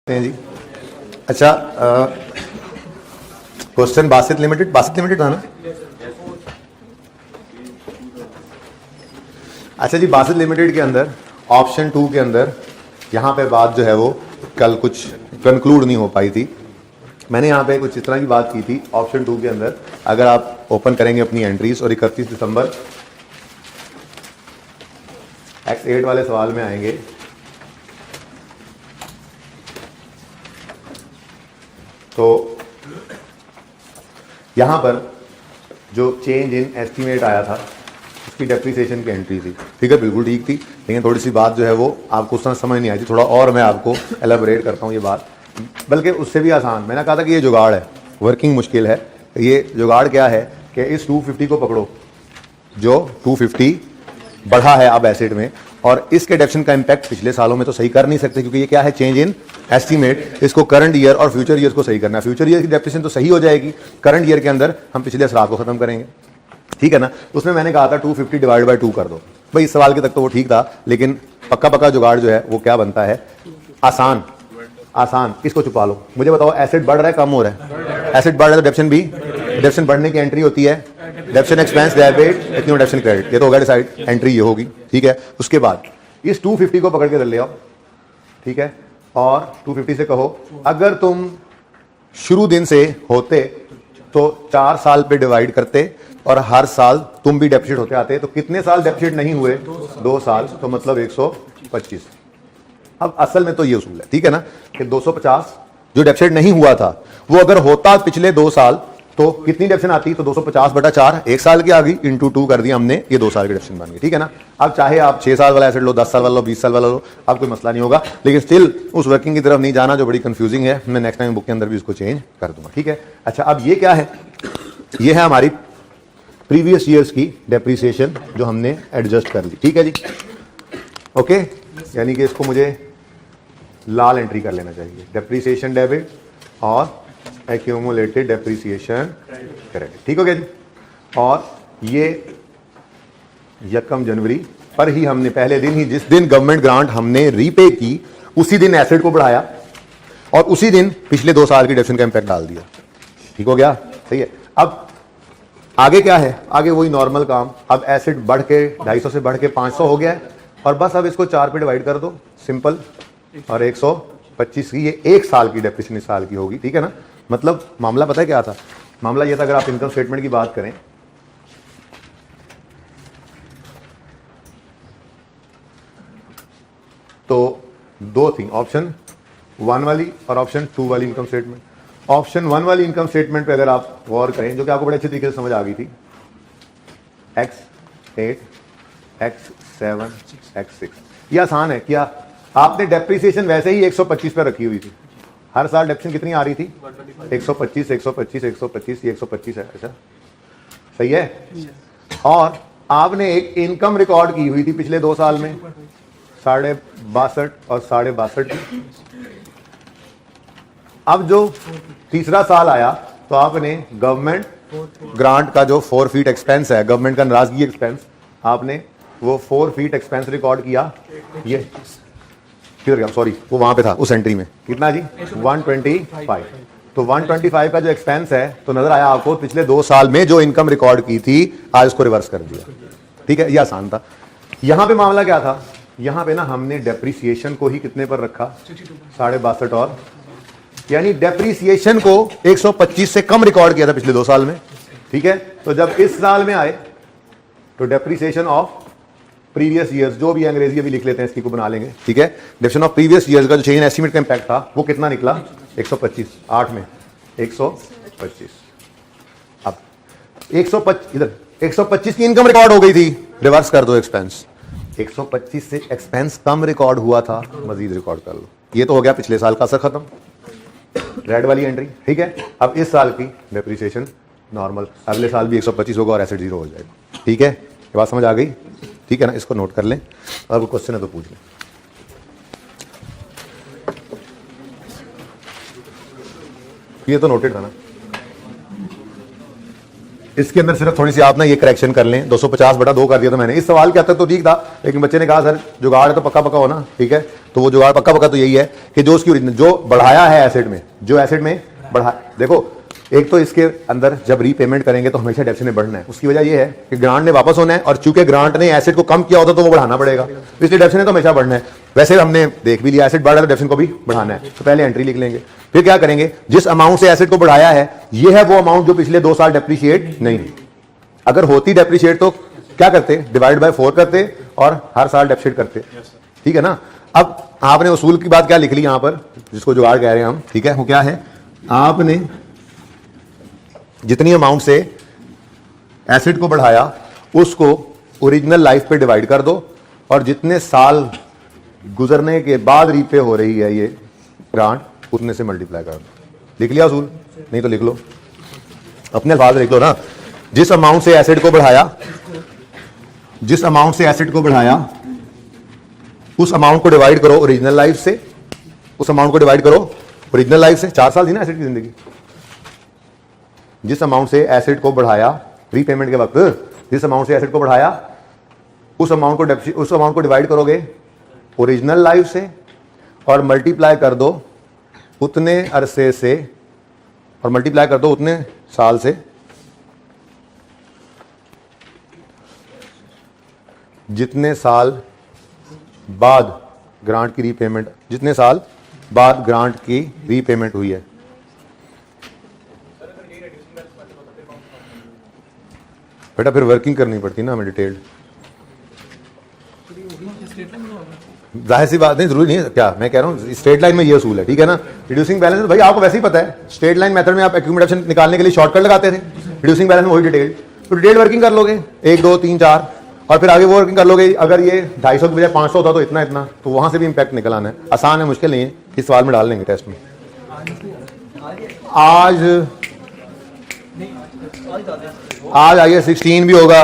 हैं जी। अच्छा, question Basit limited था ना। अच्छा जी, बासित लिमिटेड के अंदर ऑप्शन 2 के अंदर यहाँ पे बात जो है वो कल कुछ कंक्लूड नहीं हो पाई थी। मैंने यहाँ पे कुछ इस तरह की बात की थी ऑप्शन 2 के अंदर। अगर आप ओपन करेंगे अपनी एंट्रीज और 31 दिसंबर X8 वाले सवाल में आएंगे, तो यहां पर जो चेंज इन एस्टीमेट आया था उसकी डेप्रिसिएशन की एंट्री थी। ठीक है, बिल्कुल ठीक थी, लेकिन थोड़ी सी बात जो है वो आपको उस समय समझ नहीं आई थी। थोड़ा और मैं आपको एलेबोरेट करता हूँ ये बात, बल्कि उससे भी आसान। मैंने कहा था कि ये जुगाड़ है, वर्किंग मुश्किल है। ये जुगाड़ क्या है कि इस 250 को पकड़ो जो 250 बढ़ा है अब एसिड में, और इसके डेप्शन का इंपैक्ट पिछले सालों में तो सही कर नहीं सकते, क्योंकि ये क्या है, चेंज इन एस्टीमेट। इसको करंट ईयर और फ्यूचर ईयर को सही करना है। फ्यूचर ईयर की डेप्रिसिएशन तो सही हो जाएगी, करंट ईयर के अंदर हम पिछले असरात को खत्म करेंगे। ठीक है ना। उसमें मैंने कहा था 250 डिवाइड बाय 2 कर दो। भाई इस सवाल के तक तो वो ठीक था, लेकिन पक्का जुगाड़ जो है वो क्या बनता है, आसान। इसको छुपा लो। मुझे बताओ, एसिड बढ़ रहा है कम हो रहा है? एसिड बढ़ रहा है तो डेप्शन भी, डेप्शन बढ़ने की एंट्री होती है डेप्शन एक्सपेंस डेबिट, इतनी डेप्शन क्रेडिट। ये तो होगा डिसाइड, एंट्री ये होगी। ठीक है, उसके बाद इस 250 को पकड़ के ले आओ। ठीक है, और 250 से कहो अगर तुम शुरू दिन से होते तो 4 साल पे डिवाइड करते और हर साल तुम भी डेफिसिट होते आते, तो कितने साल डेफिसिट नहीं हुए? 2 साल, तो मतलब 125। अब असल में तो ये उसूल है, ठीक है ना, कि 250 जो डेफिसिट नहीं हुआ था वो अगर होता पिछले 2 साल तो कितनी डेफिसिट आती? तो 250/4 1 साल की आ गई, इंटू 2 कर दिया हमने, ये 2 साल की डेफिसिट बन गई। ठीक है ना। अब चाहे आप 6 साल वाला एसेट लो, 10 साल वाला लो, 20 साल वाला लो, अब कोई मसला नहीं होगा, लेकिन स्टिल उस वर्किंग की तरफ नहीं जाना जो बड़ी कंफ्यूजिंग है। मैं नेक्स्ट टाइम बुक के अंदर भी उसको चेंज कर दूंगा। ठीक है। अच्छा, अब ये क्या है? ये है हमारी प्रीवियस ईयर्स की डेप्रिसिएशन जो हमने एडजस्ट कर ली। ठीक है जी, ओके। यानी कि इसको मुझे लाल एंट्री कर लेना चाहिए, डेप्रिसिएशन डेबिट और एक्यूमुलेटेड डेप्रिसिएशन क्रेडिट। ठीक हो गया जी। और ये 1 जनवरी पर ही हमने, पहले दिन ही, जिस दिन गवर्नमेंट ग्रांट हमने रीपे की, उसी दिन एसेट को बढ़ाया और उसी दिन पिछले 2 साल की डेप्रिसिएशन का इंपैक्ट डाल दिया। ठीक हो गया, सही है। अब आगे क्या है? आगे वही नॉर्मल काम। अब एसेट बढ़ के 250 से बढ़ के 500 हो गया है, और बस अब इसको 4 पे डिवाइड कर दो, सिंपल, और 125 की ये 1 साल की डेप्रिसिएशन इस साल की होगी। ठीक है ना। मतलब मामला पता है क्या था? मामला ये था, अगर आप इनकम स्टेटमेंट की बात करें तो 2 थी, ऑप्शन 1 वाली और ऑप्शन 2 वाली इनकम स्टेटमेंट। ऑप्शन 1 वाली इनकम स्टेटमेंट पे अगर आप गौर करें, जो कि आपको बड़े अच्छे तरीके से समझ आ गई थी, X8, X7, X6, ये आसान है। क्या आपने डेप्रिसिएशन वैसे ही 125 पे रखी हुई थी? हर साल डेप्रिसिएशन कितनी आ रही थी? 125, 125, 125, ये 125 है। अच्छा, सही है। और आपने एक इनकम रिकॉर्ड की हुई थी पिछले 2 साल में 62.5 और 62.5। अब जो तीसरा साल आया तो आपने गवर्नमेंट ग्रांट का जो 4 फीट एक्सपेंस है, गवर्नमेंट का नाराजगी एक्सपेंस, आपने वो 4 फीट एक्सपेंस रिकॉर्ड किया। ये किधर गया? सॉरी, वो वहां पे था उस एंट्री में। कितना जी? 125। तो 125 का जो एक्सपेंस है, तो नजर आया आपको पिछले 2 साल में जो इनकम रिकॉर्ड की थी, आज उसको रिवर्स कर दिया। ठीक है, ये आसान था। यहां पे मामला क्या था? यहां पे ना हमने डेप्रिसिएशन को ही कितने पर रखा? 62.5, और यानी डेप्रिसिएशन को 125 से कम रिकॉर्ड किया था पिछले 2 साल में। ठीक है, तो जब इस साल में आए तो डेप्रिसिएशन ऑफ प्रीवियस ईयर्स, जो भी अंग्रेजी अभी लिख लेते हैं, इसकी को बना लेंगे। ठीक है, डेप्रिसिएशन ऑफ प्रीवियस ईयर्स का जो चेंज एस्टीमेट का इंपैक्ट था वो कितना निकला? 125, 8 में 125। अब 125, इधर 125 की इनकम रिकॉर्ड हो गई थी, रिवर्स कर दो एक्सपेंस। 125 से एक्सपेंस कम रिकॉर्ड हुआ था, मजीद रिकॉर्ड कर लो। ये तो हो गया पिछले साल का असर खत्म, रेड वाली एंट्री। ठीक है, अब इस साल की डेप्रिसिएशन नॉर्मल, अगले साल भी 125 होगा और एसेट 0 हो जाएगा। ठीक है, ये बात समझ आ गई? ठीक है ना, इसको नोट कर लें, और कोई क्वेश्चन है तो पूछ लें। ये तो नोटेड था ना। इसके अंदर सिर्फ थोड़ी सी आप ना ये करेक्शन कर लें, 250/2 कर दिया था मैंने। इस सवाल के हद तक तो ठीक था, लेकिन बच्चे ने कहा सर जुगाड़ है तो पक्का हो ना। ठीक है, तो वो जुगाड़ पक्का पक्का तो यही है कि जो उसकी ओरिजिनल जो बढ़ाया है एसेट में, जो एसेट में बढ़ा, देखो एक तो इसके अंदर जब रीपेमेंट करेंगे तो हमेशा डेप्शन में बढ़ना है। उसकी वजह ये है कि ग्रांट ने वापस होना है, और चूंकि ग्रांट ने एसेट को कम किया होता तो वो बढ़ाना पड़ेगा, इसलिए डेप्शन ने तो हमेशा बढ़ना है। वैसे हमने देख भी लिया एसेट बढ़ रहा है तो डेप्शन को भी बढ़ाना है, तो पहले एंट्री लिख लेंगे। फिर क्या करेंगे, जिस अमाउंट से एसेट को बढ़ाया है ये है वो अमाउंट जो पिछले 2 साल डेप्रिशिएट नहीं हुई। अगर होती डेप्रिशिएट तो क्या करते, डिवाइड बाय 4 करते और हर साल डेप्रिशिएट करते, ठीक है ना। अब आपने उसूल की बात क्या लिख ली यहां पर, जिसको जुगाड़ कह रहे हैं हम, ठीक है, वो क्या है, आपने जितनी अमाउंट से एसेट को बढ़ाया उसको ओरिजिनल लाइफ पे डिवाइड कर दो, और जितने साल गुजरने के बाद रीपे हो रही है ये ग्रांट उतने से मल्टीप्लाई कर दो। लिख लिया उसूल, नहीं तो लिख लो, अपने अल्फाज लिख लो ना। जिस अमाउंट से एसेट को बढ़ाया, जिस अमाउंट से एसेट को बढ़ाया उस अमाउंट को डिवाइड करो ओरिजिनल लाइफ से, उस अमाउंट को डिवाइड करो ओरिजिनल लाइफ से। 4 साल थी ना एसेट की जिंदगी। जिस अमाउंट से एसेट को बढ़ाया रीपेमेंट के वक्त, जिस अमाउंट से एसेट को बढ़ाया उस अमाउंट को डिवाइड करोगे ओरिजिनल लाइफ से और मल्टीप्लाई कर दो उतने अरसे से, और मल्टीप्लाई कर दो उतने साल से जितने साल बाद ग्रांट की रीपेमेंट, जितने साल बाद ग्रांट की रीपेमेंट हुई है। बेटा फिर वर्किंग करनी पड़ती ना हमें डिटेल्ड, जाहिर सी बात नहीं, जरूरी नहीं है। क्या मैं कह रहा हूँ, स्ट्रेट लाइन में ये असूल है, ठीक है ना। रिड्यूसिंग बैलेंस भाई आपको वैसे ही पता है, स्ट्रेट लाइन मेथड में आप एक्यूमुलेशन निकालने के लिए शॉर्टकट लगाते थे, रिड्यूसिंग बैलेंस में वही डिटेल, तो डिटेल वर्किंग कर लोगे 1 2 3 4, और फिर आगे वो वर्किंग कर लोगे। अगर ये 250 की बजाय 500 होता तो इतना इतना, तो वहां से भी इंपैक्ट निकल आना है। आसान है, मुश्किल नहीं है, इस सवाल में डाल लेंगे टेस्ट में। आज आइए 16 भी होगा,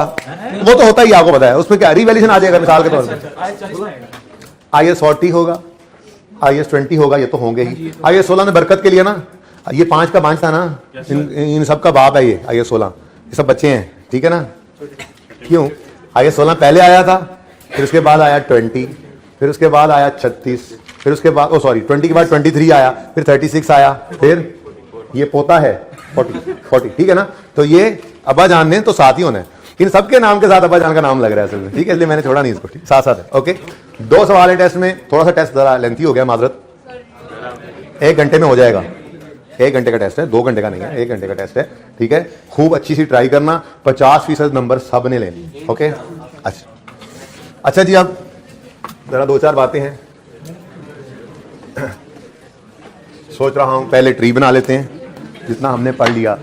वो तो होता ही आपको पता है, उसमें क्या रिवैल्यूएशन आ जाएगा मिसाल के तौर पर। IAS 40 होगा, IAS 20 होगा, ये तो होंगे ही। IAS 16 ने बरकत के लिए ना, ये 5 का बांच था ना, इन सब का बाप है ये IAS 16, ये सब बच्चे हैं, ठीक है ना। क्यों IAS 16 पहले आया था, फिर उसके बाद आया 20, फिर उसके बाद आया 36, फिर उसके बाद 20 के बाद 23 आया, फिर 36 आया, फिर ये पोता है 40, ठीक है ना। तो ये अब्बा जान ने तो साथ ही होना है, इन सबके नाम के साथ अब्बा जान का नाम लग रहा है असल में, ठीक है, इसलिए मैंने छोड़ा नहीं इसको, साथ साथ है। ओके, 2 सवाल है टेस्ट में, थोड़ा सा टेस्ट जरा लेंथी हो गया, माजरत। 1 घंटे में हो जाएगा, 1 घंटे का टेस्ट है, 2 घंटे का नहीं है, 1 घंटे का टेस्ट है, ठीक है। खूब अच्छी सी ट्राई करना, 50% नंबर सब ने लेने। ओके, अच्छा जी, अब जरा 2-4 बातें हैं, सोच रहा हूं पहले ट्री बना लेते हैं जितना हमने पढ़ लिया।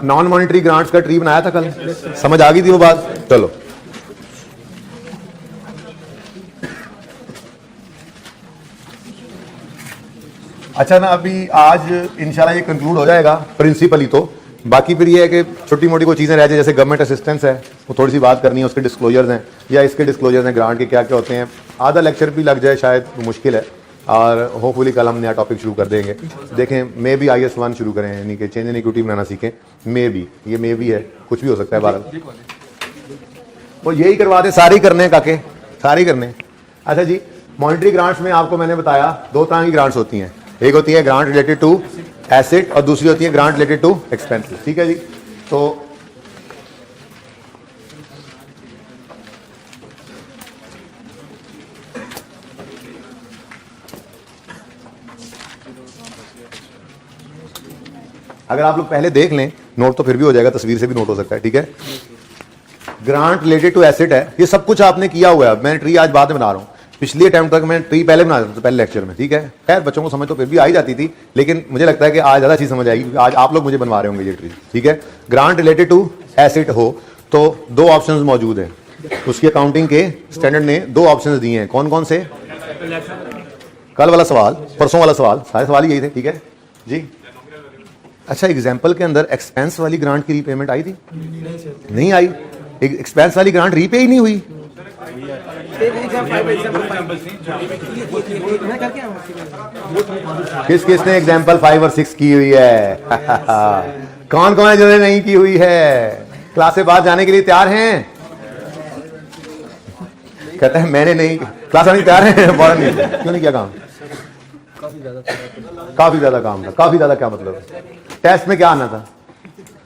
नॉन मॉनिटरी ग्रांट्स का ट्री बनाया था कल, समझ आ गई थी वो बात। चलो अच्छा ना, अभी आज इंशाल्लाह ये कंक्लूड हो जाएगा प्रिंसिपली, तो बाकी फिर ये है कि छोटी मोटी कोई चीज़ें रह जाए, जैसे गवर्नमेंट असिस्टेंस है, वो थोड़ी सी बात करनी है, उसके डिस्क्लोजर्स हैं, या इसके डिस्क्लोजर्स हैं ग्रांट के क्या क्या होते हैं। आधा लेक्चर भी लग जाए शायद, मुश्किल है, और होपफुली कल हम नया टॉपिक शुरू कर देंगे। देखें, मे भी IAS 1 शुरू करें, यानी कि चेंज इन इक्विटी बनाना सीखें। मे भी, ये मे भी है, कुछ भी हो सकता है बारह, वो यही करवा दे, सारे ही करने हैं काके, सारे ही करने। अच्छा जी, मॉनिटरी ग्रांट्स में आपको मैंने बताया 2 तरह की ग्रांट्स होती हैं, एक होती है ग्रांट रिलेटेड टू एसेट और दूसरी होती है ग्रांट रिलेटेड टू एक्सपेंसेस, ठीक है जी। तो अगर आप लोग पहले देख लें नोट तो फिर भी हो जाएगा, तस्वीर से भी नोट हो सकता है, ठीक है। ग्रांट रिलेटेड टू एसेट है, ये सब कुछ आपने किया हुआ है। मैं ट्री आज बाद में बना रहा हूँ, पिछली अटेम्प्ट तक मैं ट्री पहले बना देता था, पहले लेक्चर में, ठीक है। खैर बच्चों को समझ तो फिर भी आ ही जाती थी, लेकिन मुझे लगता है कि आज ज़्यादा चीज़ समझ आएगी, आज आप लोग मुझे बनवा रहे होंगे ये ट्री, ठीक है। ग्रांट रिलेटेड टू एसेट हो तो 2 ऑप्शंस मौजूद हैं, उसकी अकाउंटिंग के स्टैंडर्ड ने 2 ऑप्शंस दिए हैं। कौन कौन से? कल वाला सवाल, परसों वाला सवाल, सारे सवाल यही थे, ठीक है जी। अच्छा, एग्जाम्पल के अंदर एक्सपेंस वाली ग्रांट की रीपेमेंट आई थी? नहीं आई, एक्सपेंस वाली ग्रांट रीपे ही नहीं हुई। किसने एग्जाम्पल 5 और 6 की हुई है? कौन कौन है जिन्होंने नहीं की हुई है? क्लास से बाहर जाने के लिए तैयार हैं? कहता है मैंने नहीं, क्लास आने तैयार है फौरन नहीं, क्यों नहीं किया काम? काफी ज्यादा काम था। काफी ज्यादा क्या मतलब? टेस्ट में क्या आना था?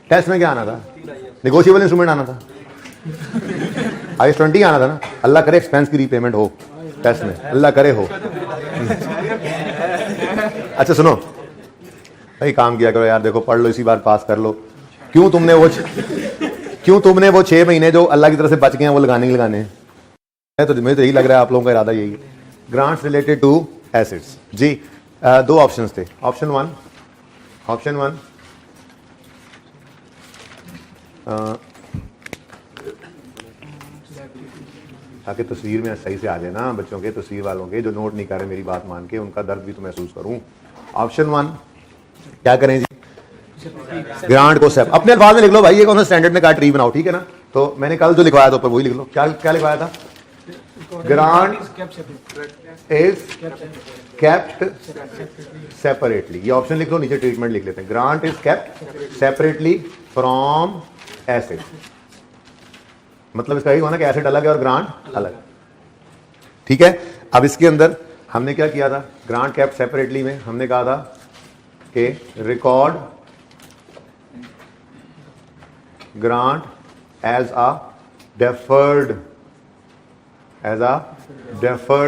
टेस्ट में क्या आना था? नेगोशिएबल इंस्ट्रूमेंट आना था, IS-20 आना था ना। अल्लाह करे एक्सपेंस की रीपेमेंट हो टेस्ट में, अल्लाह करे हो। अच्छा सुनो भाई, काम किया करो यार, देखो पढ़ लो इसी बार पास कर लो। क्यों तुमने वो 6 महीने जो अल्लाह की तरफ से बच गए हैं वो लगाने हैं? तो मुझे तो यही लग रहा है आप लोगों का इरादा यही है। ग्रांट्स रिलेटेड टू एसेट्स जी। 2 ऑप्शंस थे। ऑप्शन वन ताकि तस्वीर में सही से आ जाए ना बच्चों के, तस्वीर वालों के जो नोट नहीं कर रहे मेरी बात मान के, उनका दर्द भी तो महसूस करूं। ऑप्शन 1 क्या करें जी? ग्रांट को सेप अपने अल्फाज में लिख लो भाई, ये कौन सा स्टैंडर्ड में का ट्री बनाओ, ठीक है ना। तो मैंने कल जो लिखवाया था ऊपर वही लिख लो। क्या लिखवाया था? Grant is kept separately. ये ऑप्शन लिख लो, नीचे ट्रीटमेंट लिख लेते हैं। Grant is kept separately from asset, मतलब इसका यही होना कि एसेट अलग है और ग्रांट अलग, ठीक है। अब इसके अंदर हमने क्या किया था? ग्रांट केप्ट सेपरेटली में हमने कहा था कि record grant as a deferred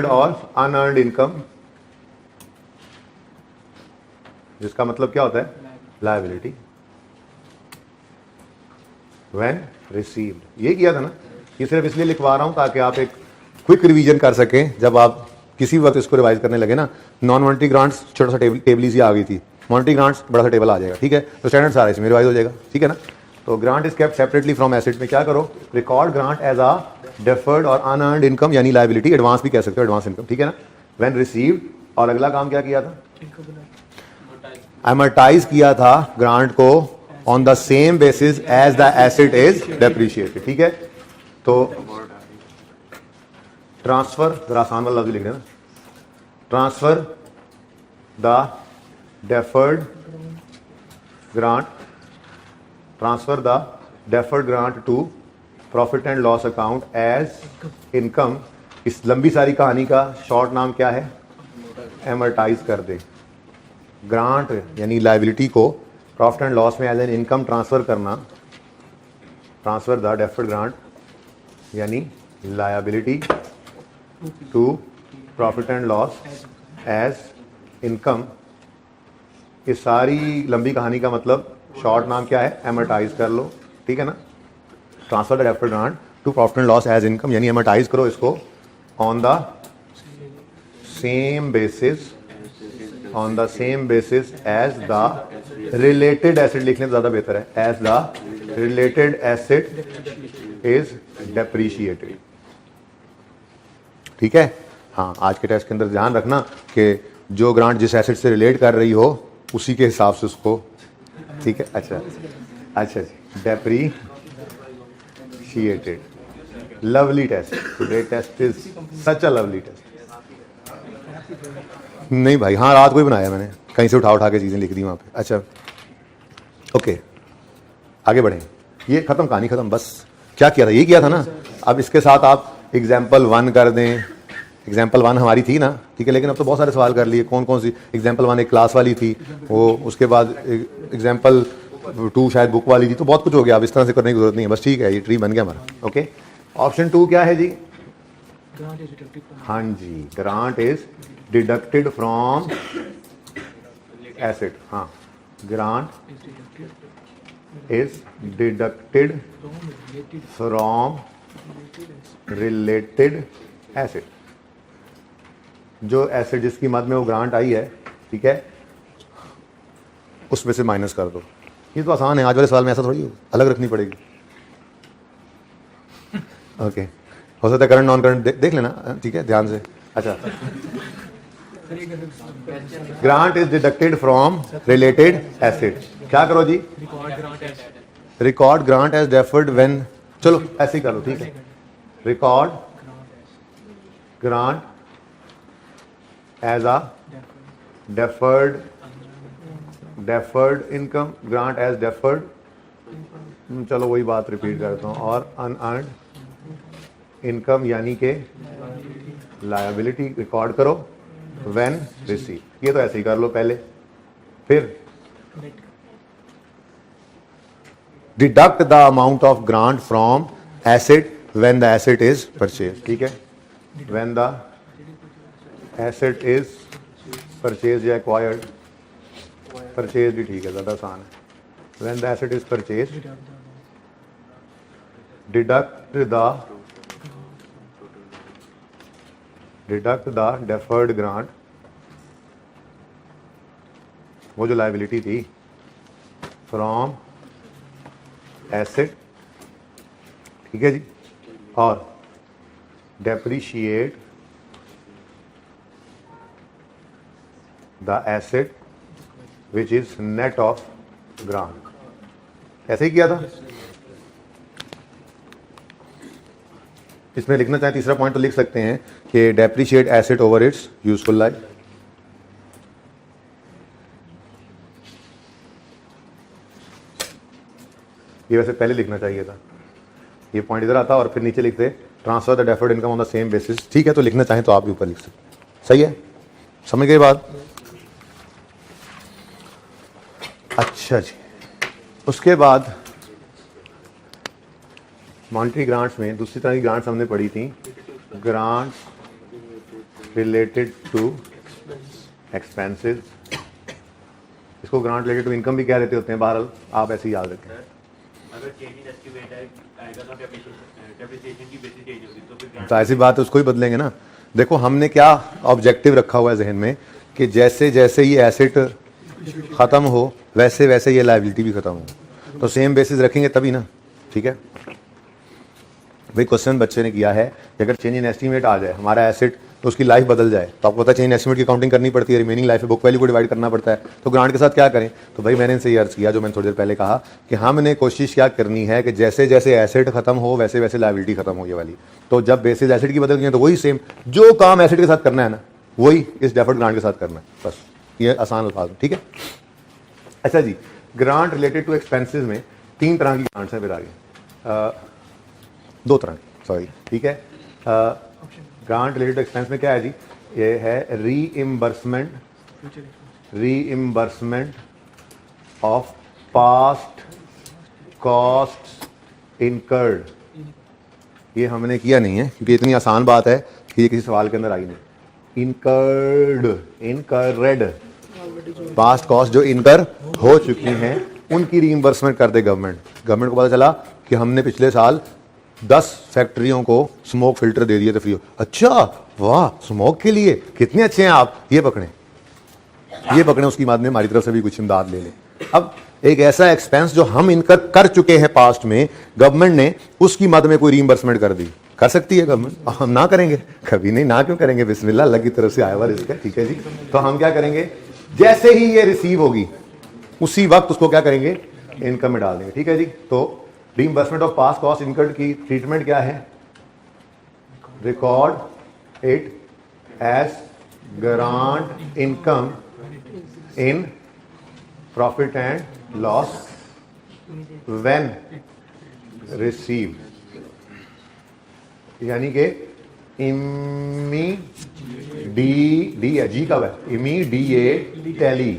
और अनअर्न्ड इनकम, जिसका मतलब क्या होता है? Liability when received. ये किया था ना। ये सिर्फ इसलिए लिखवा रहा हूं ताकि आप एक क्विक रिवीजन कर सकें जब आप किसी वक्त इसको रिवाइज करने लगे ना। नॉन मॉनेटरी ग्रांट्स छोटा सा टेबल सी आ गई थी, मॉनेटरी ग्रांट्स बड़ा सा टेबल आ जाएगा, ठीक है। तो स्टैंडर्ड सारा इसमें रिवाइज हो जाएगा, ठीक है ना। तो grant is kept separately from asset में क्या करो? Record grant as a deferred और अनअर्न्ड इनकम, यानी लायबिलिटी, एडवांस भी कह सकते हो, एडवांस इनकम, ठीक है ना। व्हेन रिसीव्ड, और अगला काम क्या किया था? एमर्टाइज किया था ग्रांट को on the same basis as the asset is depreciated, ठीक है। तो ट्रांसफर, जरा आसान वाला लफ्ज लिख देना, transfer the deferred grant to profit and loss account as income. इस लंबी सारी कहानी का शॉर्ट नाम क्या है? एमर्टाइज कर दे। ग्रांट यानी लायबिलिटी को प्रॉफिट एंड लॉस में एज एन इनकम ट्रांसफर करना, ट्रांसफर द डेफर्ड ग्रांट यानी liability to profit and loss as income. इस सारी लंबी कहानी का मतलब शॉर्ट नाम क्या है? एमर्टाइज कर लो, ठीक है ना। Transfer the deferred grant to profit and loss as income, यानी एमर्टाइज करो इसको on the same basis as the related asset. लिखने ज्यादा बेहतर है, as the related asset is depreciated, ठीक है। हाँ, आज के टेस्ट के अंदर ध्यान रखना कि जो ग्रांट जिस एसेट से रिलेट कर रही हो उसी के हिसाब से उसको, ठीक है। अच्छा जी, depreciated. Lovely test, today test is such a lovely test. नहीं भाई, हाँ रात को ही बनाया मैंने, कहीं से उठा के चीजें लिख दी वहां पे। अच्छा ओके, आगे बढ़ें। ये खत्म, कहानी खत्म, बस क्या किया था? ये किया था ना। अब इसके साथ आप एग्जाम्पल 1 कर दें। एग्जाम्पल 1 हमारी थी ना, ठीक है, लेकिन अब तो बहुत सारे सवाल कर लिए। कौन कौन सी? एग्जाम्पल 1 एक क्लास वाली थी, वो उसके बाद एग्जाम्पल 2 शायद बुक वाली थी, तो बहुत कुछ हो गया। अब इस तरह से करने की जरूरत नहीं है, बस ठीक है, ये ट्री बन गया हमारा। ओके, ऑप्शन 2 क्या है जी? हाँ जी, grant is deducted from asset. हाँ, grant is deducted from related asset. जो एसेट जिसकी मद में वो ग्रांट आई है, ठीक है, उसमें से माइनस कर दो। ये तो आसान है, आज वाले सवाल में ऐसा थोड़ी अलग रखनी पड़ेगी। ओके, हो सकता है करंट नॉन करंट देख लेना, ठीक है, ध्यान से। अच्छा, grant is deducted from related asset. क्या करो जी? Record grant as deferred when, चलो ऐसे ही करो, ठीक है। Record grant as a deferred income, grant as deferred, चलो वही बात रिपीट करता हूं, और अनअर्न्ड इनकम यानी कि लायबिलिटी रिकॉर्ड करो व्हेन रिसीव। ये तो ऐसे ही कर लो पहले। फिर deduct the amount of grant from asset when the asset is purchase. ठीक है, when the asset is purchase या एक्वायर्ड, परचेज भी ठीक है, ज़्यादा आसान है। When the asset is purchase deduct the deferred grant, वो जो लायबिलिटी थी, फ्रॉम एसेट। ठीक है जी, और depreciate the asset which is net of grant. ऐसे ही किया था। इसमें लिखना चाहे तीसरा पॉइंट तो लिख सकते हैं कि depreciate asset over it's useful life. ये वैसे पहले लिखना चाहिए था, ये पॉइंट इधर आता और फिर नीचे लिखते transfer the deferred income on the same basis. ठीक है, तो लिखना चाहें तो आप भी ऊपर लिख सकते। सही है, समझ गए बात? अच्छा जी, उसके बाद मॉनिटरी ग्रांट्स में दूसरी तरह की ग्रांट्स हमने पढ़ी थी, ग्रांट्स रिलेटेड टू एक्सपेंसेस। इसको ग्रांट रिलेटेड टू इनकम भी कह देते होते हैं, बहरहाल आप ऐसे ही याद रखें। अगर चेंज इन एस्टीमेट आएगा तो डेप्रिसिएशन की बेसिस चेंज होगी, तो फिर तो ऐसी बात है, उसको ही बदलेंगे ना। देखो हमने क्या ऑब्जेक्टिव रखा हुआ है जहन में कि जैसे जैसे ये एसेट ख़त्म हो वैसे वैसे ये लायबिलिटी भी ख़त्म हो, तो सेम बेसिस रखेंगे तभी ना। ठीक है भाई, क्वेश्चन बच्चे ने किया है कि अगर चेंज इन एस्टीमेट आ जाए हमारा एसेट तो उसकी लाइफ बदल जाए, तो आपको पता है चेंज इन एस्टीमेट की काउंटिंग करनी पड़ती है, रिमेनिंग लाइफ है, बुक वैल्यू को डिवाइड करना पड़ता है। तो ग्रांट के साथ क्या करें? तो भाई मैंने इनसे ये अर्ज किया जो मैंने थोड़ी देर पहले कहा कि हमने कोशिश क्या करनी है कि जैसे जैसे एसेट खत्म हो वैसे वैसे लायबिलिटी खत्म हो, ये वाली। तो जब बेसिस एसेट की बदल गई है तो वही सेम जो काम एसेट के साथ करना है ना, वही इस डेफर्ड ग्रांट के साथ करना है, बस। ये आसान अल्फाज में, ठीक है। अच्छा जी, ग्रांट रिलेटेड टू एक्सपेंसेस में तीन तरह की ग्रांट्स हैं, फिर आगे दो तरह की, सॉरी, ठीक है। ग्रांट रिलेटेड टू एक्सपेंस में क्या है जी? ये है reimbursement of past cost incurred. ये हमने किया नहीं है क्योंकि इतनी आसान बात है कि ये किसी सवाल के अंदर आई नहीं। इनकर्ड पास्ट कॉस्ट जो इनकर हो चुकी हैं उनकी रीइंबर्समेंट कर दे गवर्नमेंट। गवर्नमेंट को पता चला कि हमने पिछले साल 10 फैक्ट्रियों को स्मोक फिल्टर दे दिए थे फ्री। अच्छा वाह, स्मोक के लिए कितने अच्छे हैं आप, ये पकड़े, उसकी बाद में हमारी तरफ से भी कुछ इमदाद ले लें। अब एक ऐसा एक्सपेंस जो हम इनकर कर चुके हैं पास्ट में, गवर्नमेंट ने उसकी मद में कोई रीइंबर्समेंट कर दी, कर सकती है गवर्नमेंट। हम ना करेंगे? कभी नहीं, ना क्यों करेंगे? बिस्मिल्लाह, अल्लाह की तरफ से आया हुआ रिस्क है, ठीक है जी। तो हम क्या करेंगे, जैसे ही ये रिसीव होगी उसी वक्त उसको क्या करेंगे, इनकम में डाल देंगे, ठीक है जी। तो reimbursement of past cost incurred की ट्रीटमेंट क्या है? Record it as grant income in profit and loss when received, यानी कि जी कब है? इमीडिएटली।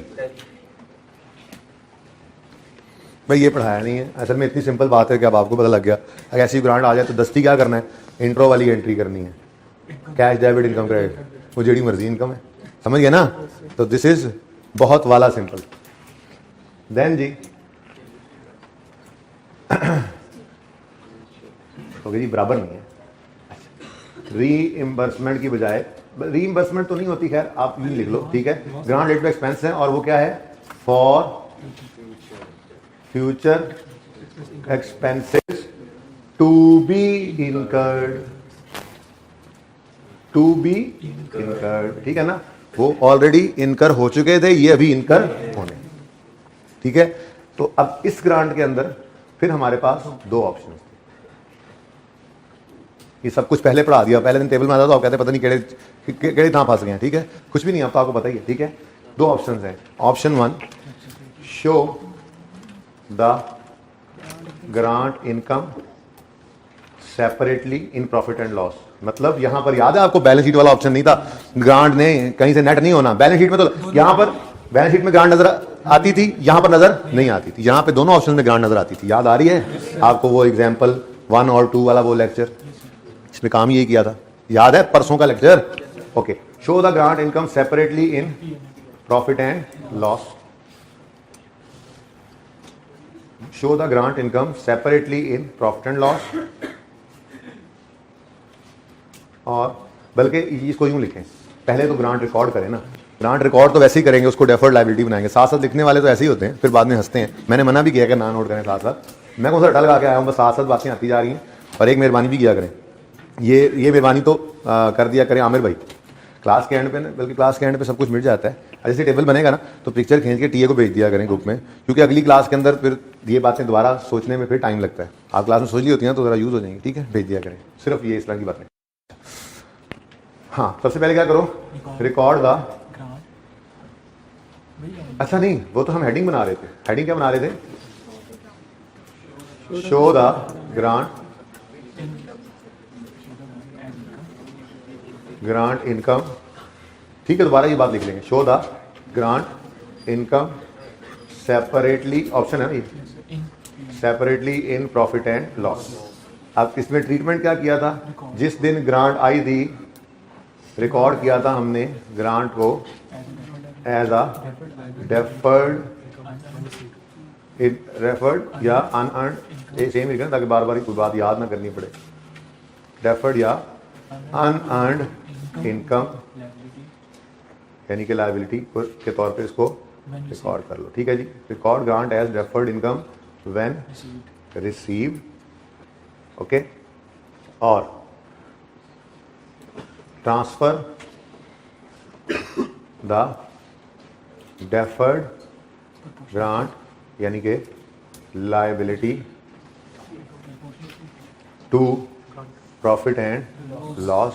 भाई ये पढ़ाया नहीं है, असल में इतनी सिंपल बात है कि अब आपको पता लग गया। अगर ऐसी ग्रांट आ जाए तो दस्ती क्या करना है, इंट्रो वाली एंट्री करनी है, कैश डेबिट इनकम क्रेडिट, वो जेडी मर्जी इनकम है, समझ गए ना। तो दिस इज बहुत वाला सिंपल। देन जी ओके जी, बराबर नहीं है। रीइंबर्समेंट की बजाय, रीइंबर्समेंट तो नहीं होती, खैर आप यूं लिख लो, ठीक है। ग्रांट रिलेटेड एक्सपेंस है और वो क्या है? For future expenses to be incurred, ठीक है ना। वो ऑलरेडी इनकर हो चुके थे, ये अभी इनकर होने, ठीक है। तो अब इस ग्रांट के अंदर फिर हमारे पास दो ऑप्शन थे। ये सब कुछ पहले पढ़ा दिया, पहले दिन टेबल में आता तो आप कहते पता नहीं केड़े कहाँ फंस गए हैं, ठीक है। कुछ भी नहीं, अब तो आपको पता ही है, ठीक है। दो ऑप्शन हैं। Option 1, show the grant income separately in profit and loss. मतलब यहां पर याद है आपको बैलेंस शीट वाला ऑप्शन नहीं था, ग्रांट ने कहीं से नेट नहीं होना बैलेंस शीट में, तो यहां पर बैलेंस शीट में ग्रांट नजर आती थी, यहां पर नजर नहीं आती थी, यहां पे दोनों ऑप्शन में ग्रांट नजर आती थी। याद आ रही है आपको वो एग्जांपल 1 और 2 वाला वो लेक्चर, इसमें काम यही किया था, याद है परसों का lecture. Okay, show the grant income separately in profit and loss. Show the grant income separately in profit and loss. और बल्कि इसको यूं लिखें, पहले तो ग्रांट रिकॉर्ड करें ना, ग्रांट रिकॉर्ड तो वैसे ही करेंगे, उसको डेफर्ड लायबिलिटी बनाएंगे, साथ साथ लिखने वाले तो ऐसे ही होते हैं, फिर बाद में हंसते हैं। मैंने मना भी किया कि ना नोट करें साथ साथ, मैं कौन सा अटल लगा के आया हूँ, बस साथ साथ बातें आती जा रही हैं। और एक मेहरबानी भी किया करें, ये मेहरबानी तो कर दिया करें आमिर भाई, क्लास के एंड पे, बल्कि क्लास के एंड पे सब कुछ मिल जाता है, जैसे टेबल बनेगा ना तो पिक्चर खींच के टीए को भेज दिया करें ग्रुप में, क्योंकि अगली क्लास के अंदर फिर ये बातें दोबारा सोचने में फिर टाइम लगता है। आप क्लास में सोच ली होती हैं तो ज़रा यूज़ हो जाएंगी, ठीक है, भेज दिया करें, सिर्फ ये इस तरह की बातें। हाँ, सबसे पहले क्या करो, रिकॉर्ड द, अच्छा नहीं वो तो हम हेडिंग बना रहे थे, हेडिंग क्या बना रहे थे, शो द ग्रांट इनकम, ठीक है, दोबारा ये बात लिख लेंगे, show the grant income separately, option है ना ये, separately in profit and loss. अब इसमें ट्रीटमेंट क्या किया था, जिस दिन ग्रांट आई थी रिकॉर्ड किया था हमने ग्रांट को एज अ डेफर्ड, रेफर्ड या अनअर्न्ड, ये सेम लिखना ताकि बार बार कोई बात याद ना करनी पड़े, डेफर्ड या अनअर्न्ड इनकम यानी कि लायबिलिटी के तौर पे इसको रिकॉर्ड कर लो, ठीक है जी। Record grant as deferred income when received, okay, और ट्रांसफर द डेफर्ड ग्रांट यानी कि liability to profit and loss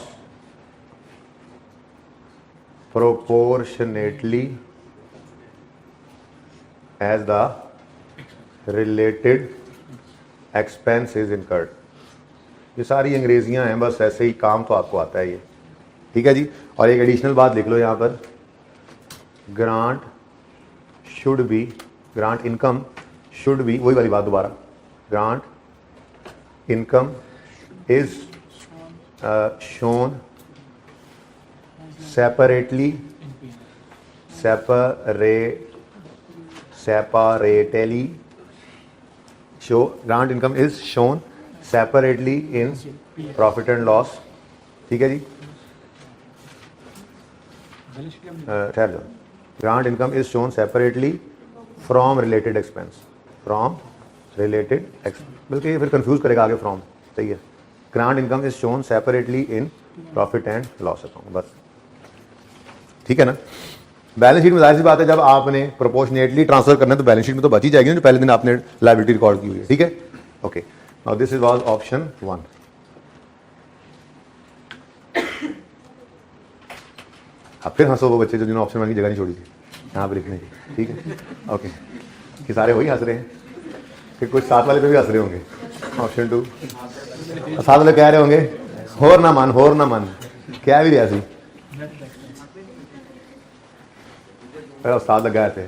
proportionately as the related expense is incurred। ये सारी अंग्रेजियां हैं, बस ऐसे ही काम तो आपको आता है ये, ठीक है जी। और एक एडिशनल बात लिख लो यहाँ पर, grant should B, grant income should be, वही वाली बात दोबारा, grant income is shown separately show, grant income is shown separately in profit and loss, ठीक है जी। ठहर जाओ, grant income is shown separately from related expense, from related expense, बल्कि ये फिर कंफ्यूज करेगा आगे from, सही है। grant income is shown separately in profit and loss account, बस ठीक है ना। बैलेंस शीट में जाहिर सी बात है, जब आपने प्रोपोर्शनेटली ट्रांसफर करना है तो बैलेंस शीट में तो बची जाएगी ना जो पहले दिन आपने लायबिलिटी रिकॉर्ड की हुई है, ठीक है, okay. Now this is was option 1। अब फिर हंसो वो बच्चे जो जिन्होंने ऑप्शन 1 की जगह नहीं छोड़ी थी यहाँ पे लिखने की, ठीक है, ओके। कि सारे वही हंस रहे हैं, फिर कुछ साथ वाले पे भी हंस रहे होंगे, ऑप्शन 2 साथ वाले कह रहे होंगे होर ना मन क्या भी रियासी उस्ताद लगाए थे।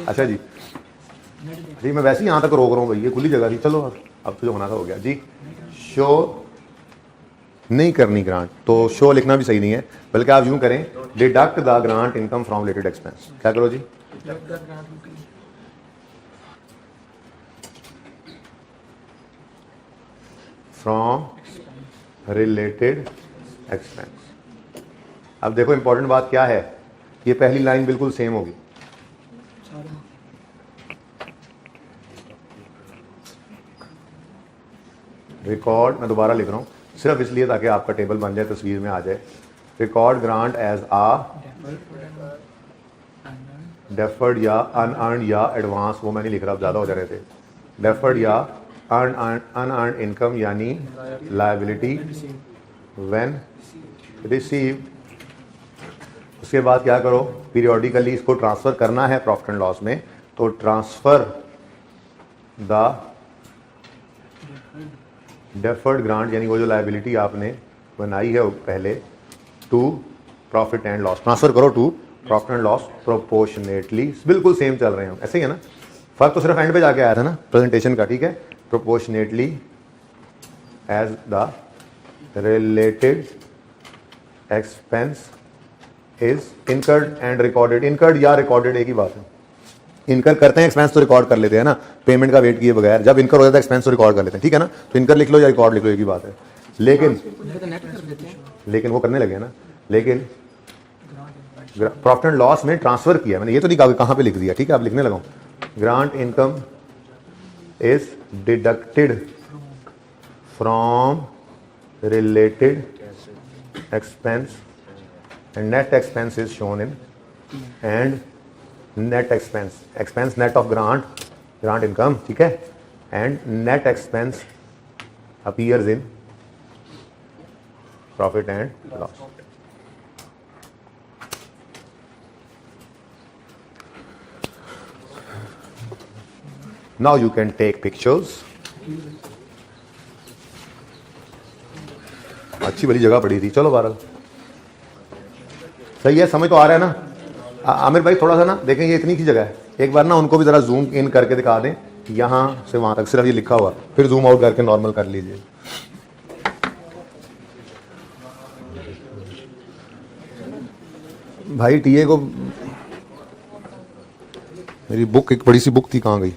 अच्छा जी, जी मैं वैसे ही यहाँ तक रोक रहा हूँ भाई, ये खुली जगह थी, चलो अब तो जो होना था हो गया जी। शो नहीं करनी ग्रांट, तो शो लिखना भी सही नहीं है, बल्कि आप यूं करें, deduct the grant income from related expense. क्या करो जी, फ्रॉम रिलेटेड एक्सपेंस। अब देखो इंपॉर्टेंट बात क्या है, ये पहली लाइन बिल्कुल सेम होगी, रिकॉर्ड, मैं दोबारा लिख रहा हूँ सिर्फ इसलिए ताकि आपका टेबल बन जाए, तस्वीर में आ जाए। रिकॉर्ड ग्रांट एज आ डेफर्ड या अनअर्न्ड या एडवांस, वो मैं नहीं लिख रहा, अब ज़्यादा हो जा रहे थे, डेफर्ड या अनअर्न्ड इनकम यानी लायबिलिटी व्हेन रिसीव्ड। उसके बाद क्या करो, पीरियोडिकली इसको ट्रांसफ़र करना है प्रॉफिट एंड लॉस में, तो ट्रांसफ़र द डेफर्ड ग्रांट यानी वो जो लायबिलिटी आपने बनाई है पहले to profit and loss, transfer करो to profit and loss proportionately. बिल्कुल सेम चल रहे हैं हम, ऐसे ही है ना, फर्क तो सिर्फ एंड पे जाके आया था ना प्रेजेंटेशन का, ठीक है। Proportionately as the related expense is incurred and recorded. Incurred या रिकॉर्डेड एक ही बात है, इनकर करते हैं एक्सपेंस तो रिकॉर्ड कर लेते हैं ना, पेमेंट का वेट किए बगैर। जब इनकर हो जाता है एक्सपेंस तो रिकॉर्ड कर लेते हैं, ठीक है ना। तो इनकर लिख लो या रिकॉर्ड लिख लो, एक ही बात है। लेकिन वो करने लगे हैं ना, लेकिन प्रॉफिट एंड लॉस में ट्रांसफर किया मैंने, ये तो नहीं कहा कहाँ पे लिख दिया, ठीक है, आप लिखने लगाओ। Grant income is deducted from related expense and net expense is shown in and net expense net of grant income, ठीक है, and net expense appears in profit and loss. Now you can take pictures. अच्छी बड़ी जगह पड़ी थी, चलो बहरहाल सही है, समझ तो आ रहा है ना। आमिर भाई थोड़ा सा ना देखें, ये इतनी की जगह है, एक बार ना उनको भी जरा जूम इन करके दिखा दें, यहाँ से वहां तक सिर्फ ये लिखा हुआ, फिर जूम आउट करके नॉर्मल कर लीजिए। भाई टीए को मेरी बुक, एक बड़ी सी बुक थी, कहाँ गई?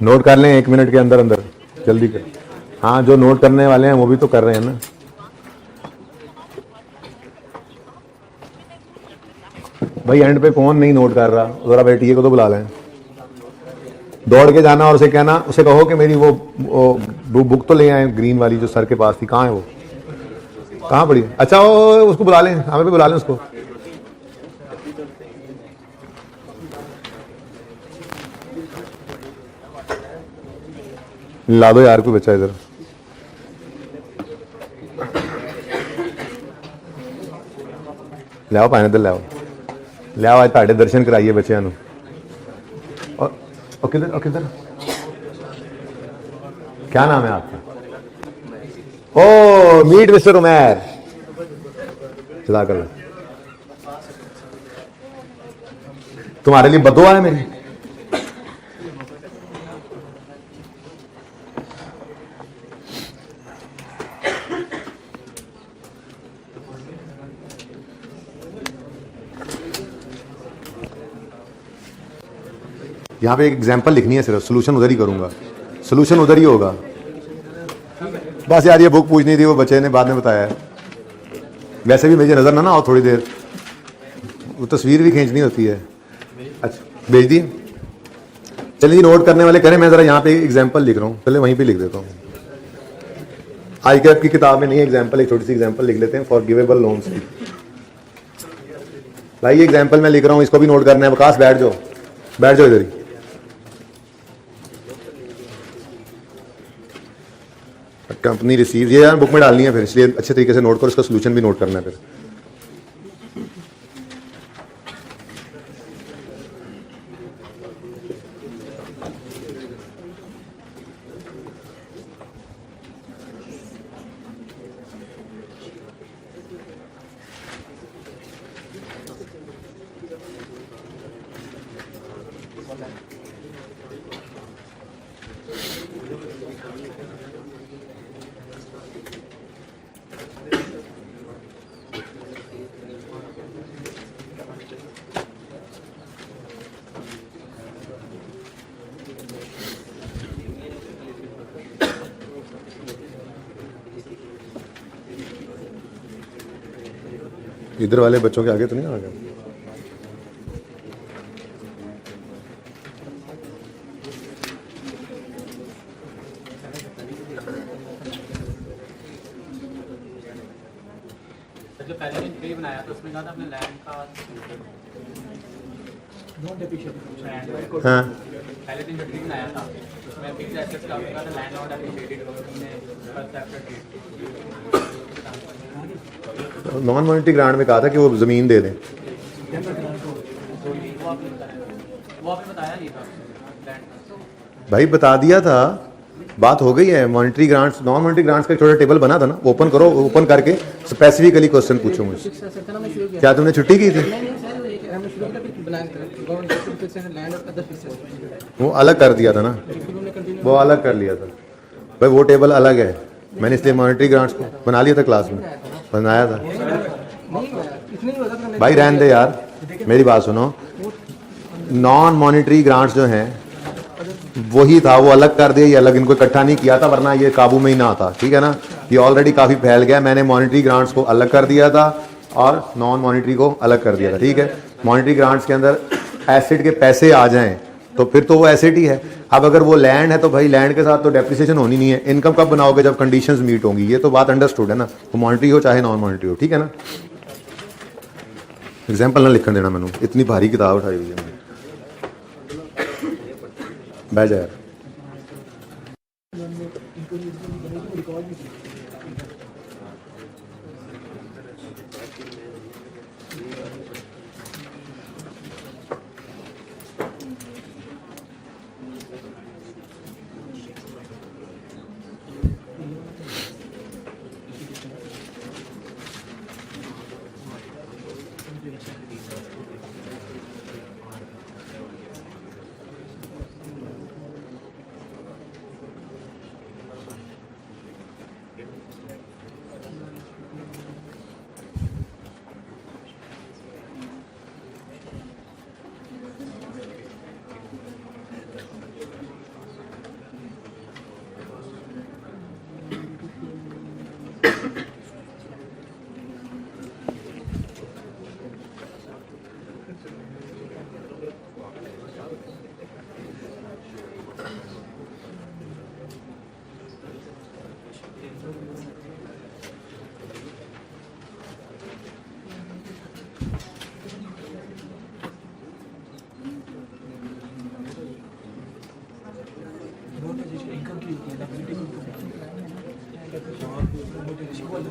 नोट कर लें 1 मिनट के अंदर अंदर, जल्दी कर। हाँ, जो नोट करने वाले हैं वो भी तो कर रहे हैं ना। भाई एंड पे कौन नहीं नोट कर रहा, जरा बेटिए को तो बुला लें, दौड़ के जाना और उसे कहना, उसे कहो कि मेरी वो बुक तो ले आए ग्रीन वाली जो सर के पास थी, कहाँ है वो, कहाँ पड़ी? अच्छा वो उसको बुला लें, हमें भी बुला लें उसको। ला दो यार कोई बच्चा इधर। ले आओ पाने इधर, ले आओ ले आओ, आज ताड़े दर्शन कराइए बच्चों ਨੂੰ। और किधर क्या नाम है आपका? ओ मीट मिस्टर उमैर, चला कर। तुम्हारे लिए बदुआ है मेरी। यहाँ पे एक एग्जाम्पल लिखनी है सिर्फ, सोल्यूशन उधर ही करूंगा, सोल्यूशन उधर ही होगा। बस यार ये बुक पूछनी थी, वो बच्चे ने बाद में बताया है। वैसे भी मुझे नजर ना आओ थोड़ी देर, वो तस्वीर भी खींचनी होती है। अच्छा भेज दिए, चलिए नोट करने वाले करें। मैं जरा यहाँ पे एग्जाम्पल लिख रहा हूँ, पहले वहीं पे लिख देता हूँ। ICAP की किताब में नहीं एग्जाम्पल, एक छोटी सी एग्जाम्पल लिख लेते हैं फॉर गिवेबल लोन्स की। भाई ये एग्जाम्पल मैं लिख रहा हूँ, इसको भी नोट करना है। विकास बैठ जाओ, बैठ जाओ इधर ही। कंपनी रिसीव, ये यार बुक में डालनी है फिर, इसलिए अच्छे तरीके से नोट करो, इसका सोल्यूशन भी नोट करना है फिर। इधर वाले बच्चों के आगे तो नहीं आ गया। जो पहले दिन ट्री बनाया था उसमें कहा था अपने लैंड का नॉन डेप्रिशिएटेड हाँ पहले दिन जो ट्री बनाया था उसमें फिक्स एसेट्स का कहा था लैंड नॉट डेप्रिशिएटेड उसने first after non monetary grant में कहा था कि वो ज़मीन दे दें। वो आपने बताया नहीं था लैंड का भाई बता दिया था, बात हो गई है। Monetary grants non monetary grants का एक छोटा टेबल बना था ना, ओपन करो, ओपन करके स्पेसिफिकली क्वेश्चन पूछो मुझसे। क्या तुमने छुट्टी की थी? वो अलग कर दिया था ना, वो अलग कर लिया था भाई, वो टेबल अलग है। मैंने इसलिए मॉनिटरी ग्रांट्स को बना लिया था, क्लास में बनाया था। भाई रहने दे यार, मेरी बात सुनो। नॉन मॉनिटरी ग्रांट्स जो हैं वही था, वो अलग कर दिया, ये अलग, इनको इकट्ठा नहीं किया था वरना ये काबू में ही ना आता, ठीक है ना। ये ऑलरेडी काफ़ी फैल गया। मैंने मॉनिटरी ग्रांट्स को अलग कर दिया था और नॉन मॉनिटरी को अलग कर दिया था, ठीक है। मॉनिटरी ग्रांट्स के अंदर एसेट के पैसे आ जाएं तो फिर तो वो एसेट ही है। अब अगर वो लैंड है तो भाई लैंड के साथ तो डेप्रिसिएशन होनी नहीं है। इनकम कब बनाओगे? जब कंडीशंस मीट होंगी। ये तो बात अंडरस्टूड है ना, वो मॉनिटरी हो चाहे नॉन मॉनिटरी हो, ठीक है ना। एग्जाम्पल ना लिखने देना मैंने, इतनी भारी किताब उठाई हुई है मैंने। बैठ जा यार।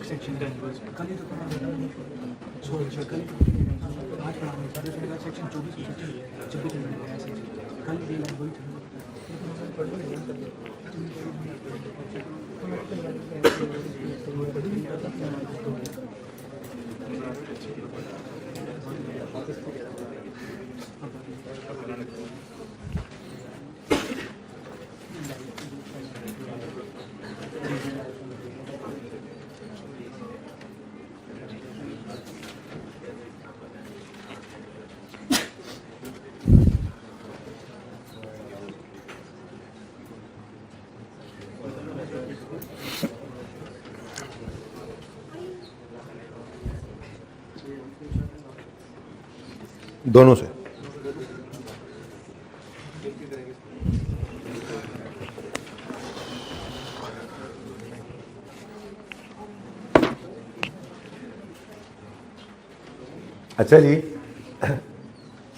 सेक्शन 10 कल ही तो पढ़ा कल आज पढ़ा सेक्शन 24 26 कल भी वही दोनों से। अच्छा जी,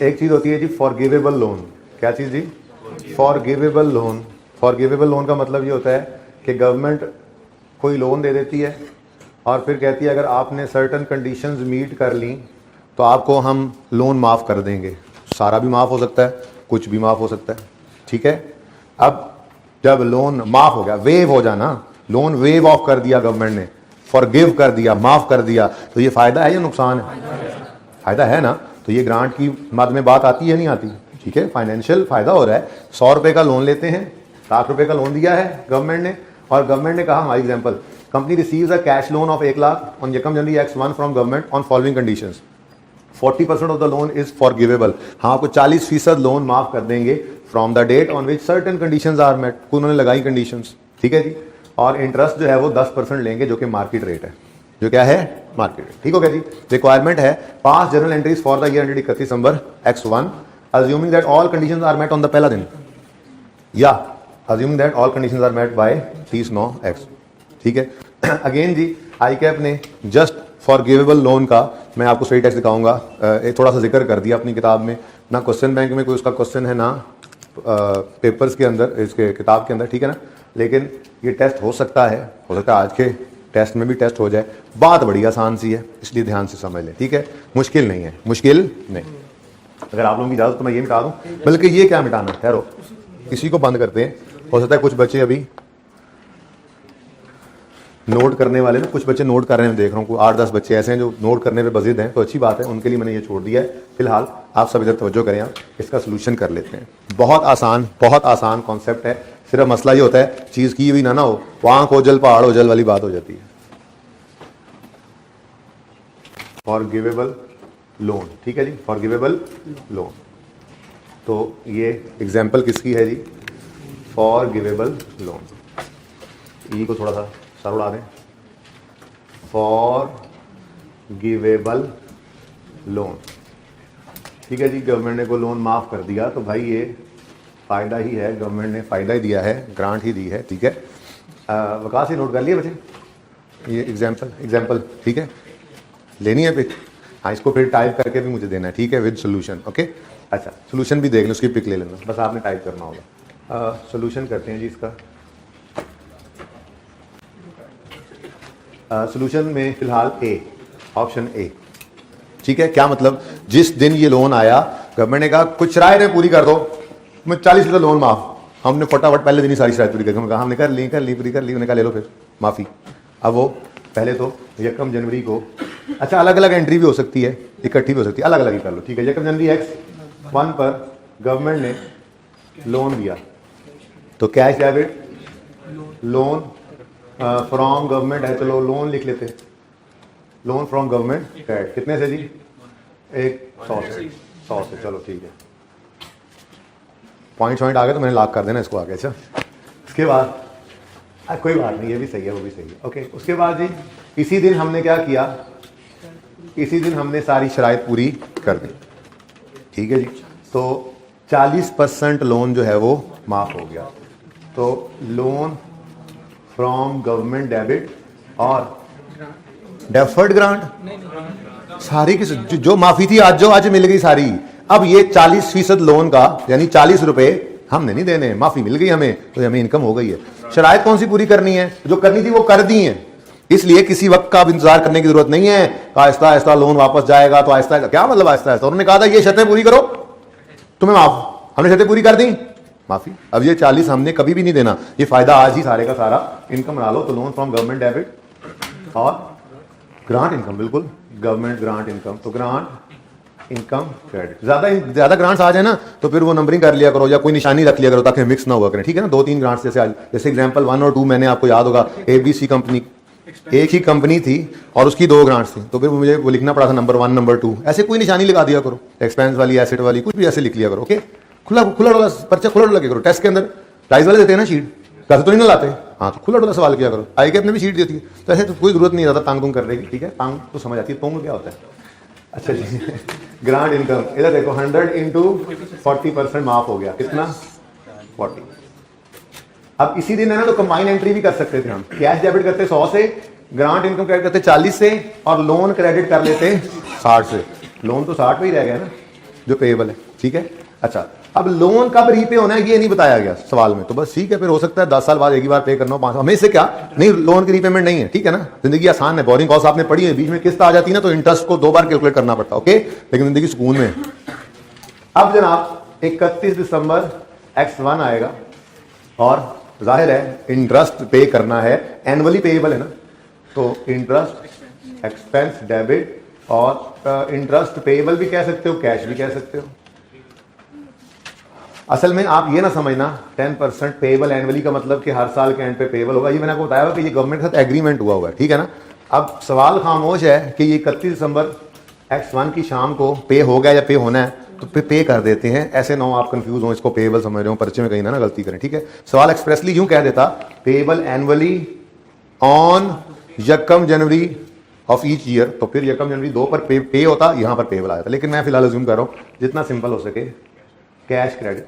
एक चीज होती है जी फॉरगिवेबल लोन। क्या चीज जी? Forgivable loan. फॉरगिवेबल लोन का मतलब ये होता है कि गवर्नमेंट कोई लोन दे देती है और फिर कहती है अगर आपने सर्टन कंडीशंस मीट कर ली तो आपको हम लोन माफ़ कर देंगे। सारा भी माफ़ हो सकता है, कुछ भी माफ़ हो सकता है, ठीक है। अब जब लोन माफ़ हो गया, वेव हो जाना, लोन वेव ऑफ कर दिया गवर्नमेंट ने, फॉरगिव कर दिया, माफ़ कर दिया, तो ये फ़ायदा है या नुकसान है? फ़ायदा है ना। तो ये ग्रांट की मद में बात आती है नहीं आती? ठीक है, फाइनेंशियल फ़ायदा हो रहा है। 100 रुपये का लोन लेते हैं, लाख रुपये का लोन दिया है गवर्नमेंट ने, और गवर्नमेंट ने कहा, हमारी example, company receives a cash loan of 1 lakh on यकम जनवरी X1 from government on following conditions. 40% of the loan is forgivable. हाँ, आपको 40% लोन माफ कर देंगे from the date on which certain conditions are met. उन्होंने लगाई कंडीशंस, ठीक है जी। और इंटरेस्ट जो है वो 10% लेंगे, जो कि मार्केट रेट है। जो क्या है? Market rate. ठीक हो गया जी। रिक्वायरमेंट है 5 journal entries for the year 31 दिसंबर X1 assuming that all conditions are met on the पहला दिन, या assuming that all conditions are met by 30/9/X। ठीक है। अगेन जी, आई कैप ने जस्ट फॉरगिवेबल लोन का मैं आपको सही टेक्स्ट दिखाऊंगा। एक थोड़ा सा जिक्र कर दिया अपनी किताब में, ना क्वेश्चन बैंक में कोई उसका क्वेश्चन है, ना पेपर्स के अंदर, इसके किताब के अंदर, ठीक है ना। लेकिन ये टेस्ट हो सकता है आज के टेस्ट में भी टेस्ट हो जाए। बात बड़ी आसान सी है, इसलिए ध्यान से समझ लें, ठीक है। मुश्किल नहीं है, मुश्किल नहीं। अगर आप लोगों की इजाज़त तो मैं ये मिटा दूं, बल्कि ये क्या मिटाना, ठहरो, इसी को बंद करते हैं। हो सकता है कुछ बच्चे अभी नोट करने वाले ना, कुछ बच्चे नोट कर रहे हैं, देख रहा हूँ 8-10 बच्चे ऐसे हैं जो नोट करने पे बजिद हैं, तो अच्छी बात है, उनके लिए मैंने ये छोड़ दिया है। फिलहाल आप सब इधर तवज्जो करें, आप इसका सोल्यूशन कर लेते हैं। बहुत आसान कॉन्सेप्ट है। सिर्फ मसला ये होता है चीज़ की भी ना हो, वहाँ को जल पहाड़ हो जल वाली बात हो जाती है। फॉरगिवेबल लोन, ठीक है जी, फॉरगिवेबल लोन। तो ये एग्जाम्पल किसकी है जी, फॉरगिवेबल लोन। ई को थोड़ा सा सर उड़ा दें, फॉरगिवेबल लोन, ठीक है जी। गवर्नमेंट ने को लोन माफ़ कर दिया तो भाई ये फ़ायदा ही है, गवर्नमेंट ने फ़ायदा ही दिया है, ग्रांट ही दी है, ठीक है। वकास ही नोट कर लिए बच्चे, ये एग्जाम्पल, ठीक है, लेनी है पिक। हाँ, इसको फिर टाइप करके भी मुझे देना है, ठीक है, विद सोल्यूशन, ओके। अच्छा, सोल्यूशन भी देख लो, उसकी पिक ले लेना, बस आपने टाइप करना होगा। सोल्यूशन करते हैं जी इसका। सोल्यूशन में फिलहाल ए, ऑप्शन ए, ठीक है। क्या मतलब, जिस दिन ये लोन आया गवर्नमेंट ने कहा कुछ शराइत में पूरी कर दो, मैं 40% लोन माफ। हमने फटाफट पहले दिन ही सारी शराइत पूरी कर दी, हमने कर ली पूरी कर ली। उन्होंने कहा ले लो फिर माफ़ी। अब वो पहले तो 1 जनवरी को, अच्छा अलग अलग एंट्री भी हो सकती है, इकट्ठी भी हो सकती है, अलग अलग ही कर लो, ठीक है। 1 जनवरी X1 पर गवर्नमेंट ने लोन दिया, तो cash debit loan from government है, चलो लोन लिख लेते, लोन फ्रॉम गवर्नमेंट कितने से जी, 100 से, चलो ठीक है। पॉइंट आ गए तो मैंने लॉक कर देना इसको आगे। अच्छा, उसके बाद कोई बात नहीं, ये भी सही है, वो भी सही है, ओके। उसके बाद जी इसी दिन हमने क्या किया, इसी दिन हमने सारी शराइत पूरी कर दी, ठीक है जी। तो 40% लोन जो है वो माफ हो गया। तो लोन फ्रॉम गवर्नमेंट डेबिट और डेफर्ड ग्रांट, सारी की जो माफी थी आज मिल गई सारी। अब ये 40% लोन का यानी 40 रुपए हमने नहीं देने, माफी मिल गई हमें, तो हमें इनकम हो गई है। शराइत कौन सी पूरी करनी है, जो करनी थी वो कर दी है, इसलिए किसी वक्त का अब इंतजार करने की जरूरत नहीं है। आहिस्ता आहिस्ता लोन वापस जाएगा, तो आहिस्ता, क्या मतलब आहिस्ता आहिस्ता, उन्होंने कहा था ये शर्तें पूरी करो तुम्हें माफ, हमने शर्तें पूरी कर दी, माफी। अब ये 40 हमने कभी भी नहीं देना, ये फायदा आज ही सारे का सारा इनकम बना लो। तो लोन फ्रॉम गवर्नमेंट डेबिट और ग्रांट इनकम, बिल्कुल गवर्नमेंट ग्रांट इनकम, तो ग्रांट इनकम क्रेडिट। ज्यादा ग्रांट्स आ जाए ना तो फिर वो नंबरिंग कर लिया करो या कोई निशानी रख लिया करो ताकि मिक्स ना हुआ करें, ठीक है ना। 2-3 ग्रांट्स जैसे एग्जांपल 1 और 2 मैंने आपको याद होगा, ABC कंपनी एक ही कंपनी थी और उसकी 2 ग्रांट्स थी, तो फिर मुझे वो लिखना पड़ा था नंबर 1 नंबर 2, ऐसे कोई निशानी लगा दिया करो, एक्सपेंस वाली एसेट वाली कुछ भी ऐसे लिख लिया करो, ओके। खुला पर्चा खुला लगे करो। टेस्ट के अंदर प्राइस वाले देते हैं ना शीट, घर तो नहीं ना लाते, हाँ, तो खुला सवाल किया करो। ICAP ने भी शीट देती है, तो ऐसे तो कोई जरूरत नहीं ज्यादा तांग कर रही, ठीक है। तांग तो समझ आती है, तोंग क्या होता है। अच्छा जी, ग्रांट इनकम इधर देखो, 100 इंटू 40% माफ हो गया, कितना 40। अब इसी दिन है ना, तो कंबाइन एंट्री भी कर सकते थे हम, कैश डेबिट करते 100 से, ग्रांट इनकम क्रेडिट करते 40 से, और लोन क्रेडिट कर लेते 60 से। लोन तो 60 पे ही रह गया ना जो पेएबल है, ठीक है। अच्छा, अब लोन कब रीपे होना है ये नहीं बताया गया सवाल में, तो बस ठीक है, फिर हो सकता है 10 साल बाद एक ही बार पे करना हो, 5 हमें इससे क्या नहीं, लोन की रीपेमेंट नहीं है, ठीक है ना। जिंदगी आसान है, बोरिंग कॉस्ट आपने पढ़ी है, बीच में किस्त आ जाती है ना तो इंटरेस्ट को 2 बार कैलकुलेट करना पड़ता है, ओके, लेकिन जिंदगी सुकून में। अब जनाब 31 दिसंबर X1 आएगा और जाहिर है इंटरेस्ट पे करना है, एनुअली पेएबल है ना, तो इंटरेस्ट एक्सपेंस डेबिट, और इंटरेस्ट पेएबल भी कह सकते हो, कैश भी कह सकते हो। असल में आप ये ना समझना 10% पेएबल एनुअली का मतलब कि हर साल के एंड पे पेएबल होगा, ये मैंने आपको बताया कि ये गवर्नमेंट के साथ एग्रीमेंट हुआ हुआ है, ठीक है ना। अब सवाल खामोश है कि ये 31 दिसंबर X1 की शाम को पे हो गया या पे होना है, तो पे कर देते हैं, ऐसे ना हो आप कंफ्यूज हो, इसको पेएबल समझ रहे हो, पर्चे में कहीं ना गलती करें, ठीक है। सवाल एक्सप्रेसली यूं कह देता payable annually on 1 January of each year, तो फिर 1 जनवरी 2 पर पे होता, यहां पर पेएबल आया था। लेकिन मैं फिलहाल अज्यूम कर रहा हूं जितना सिंपल हो सके, कैश क्रेडिट,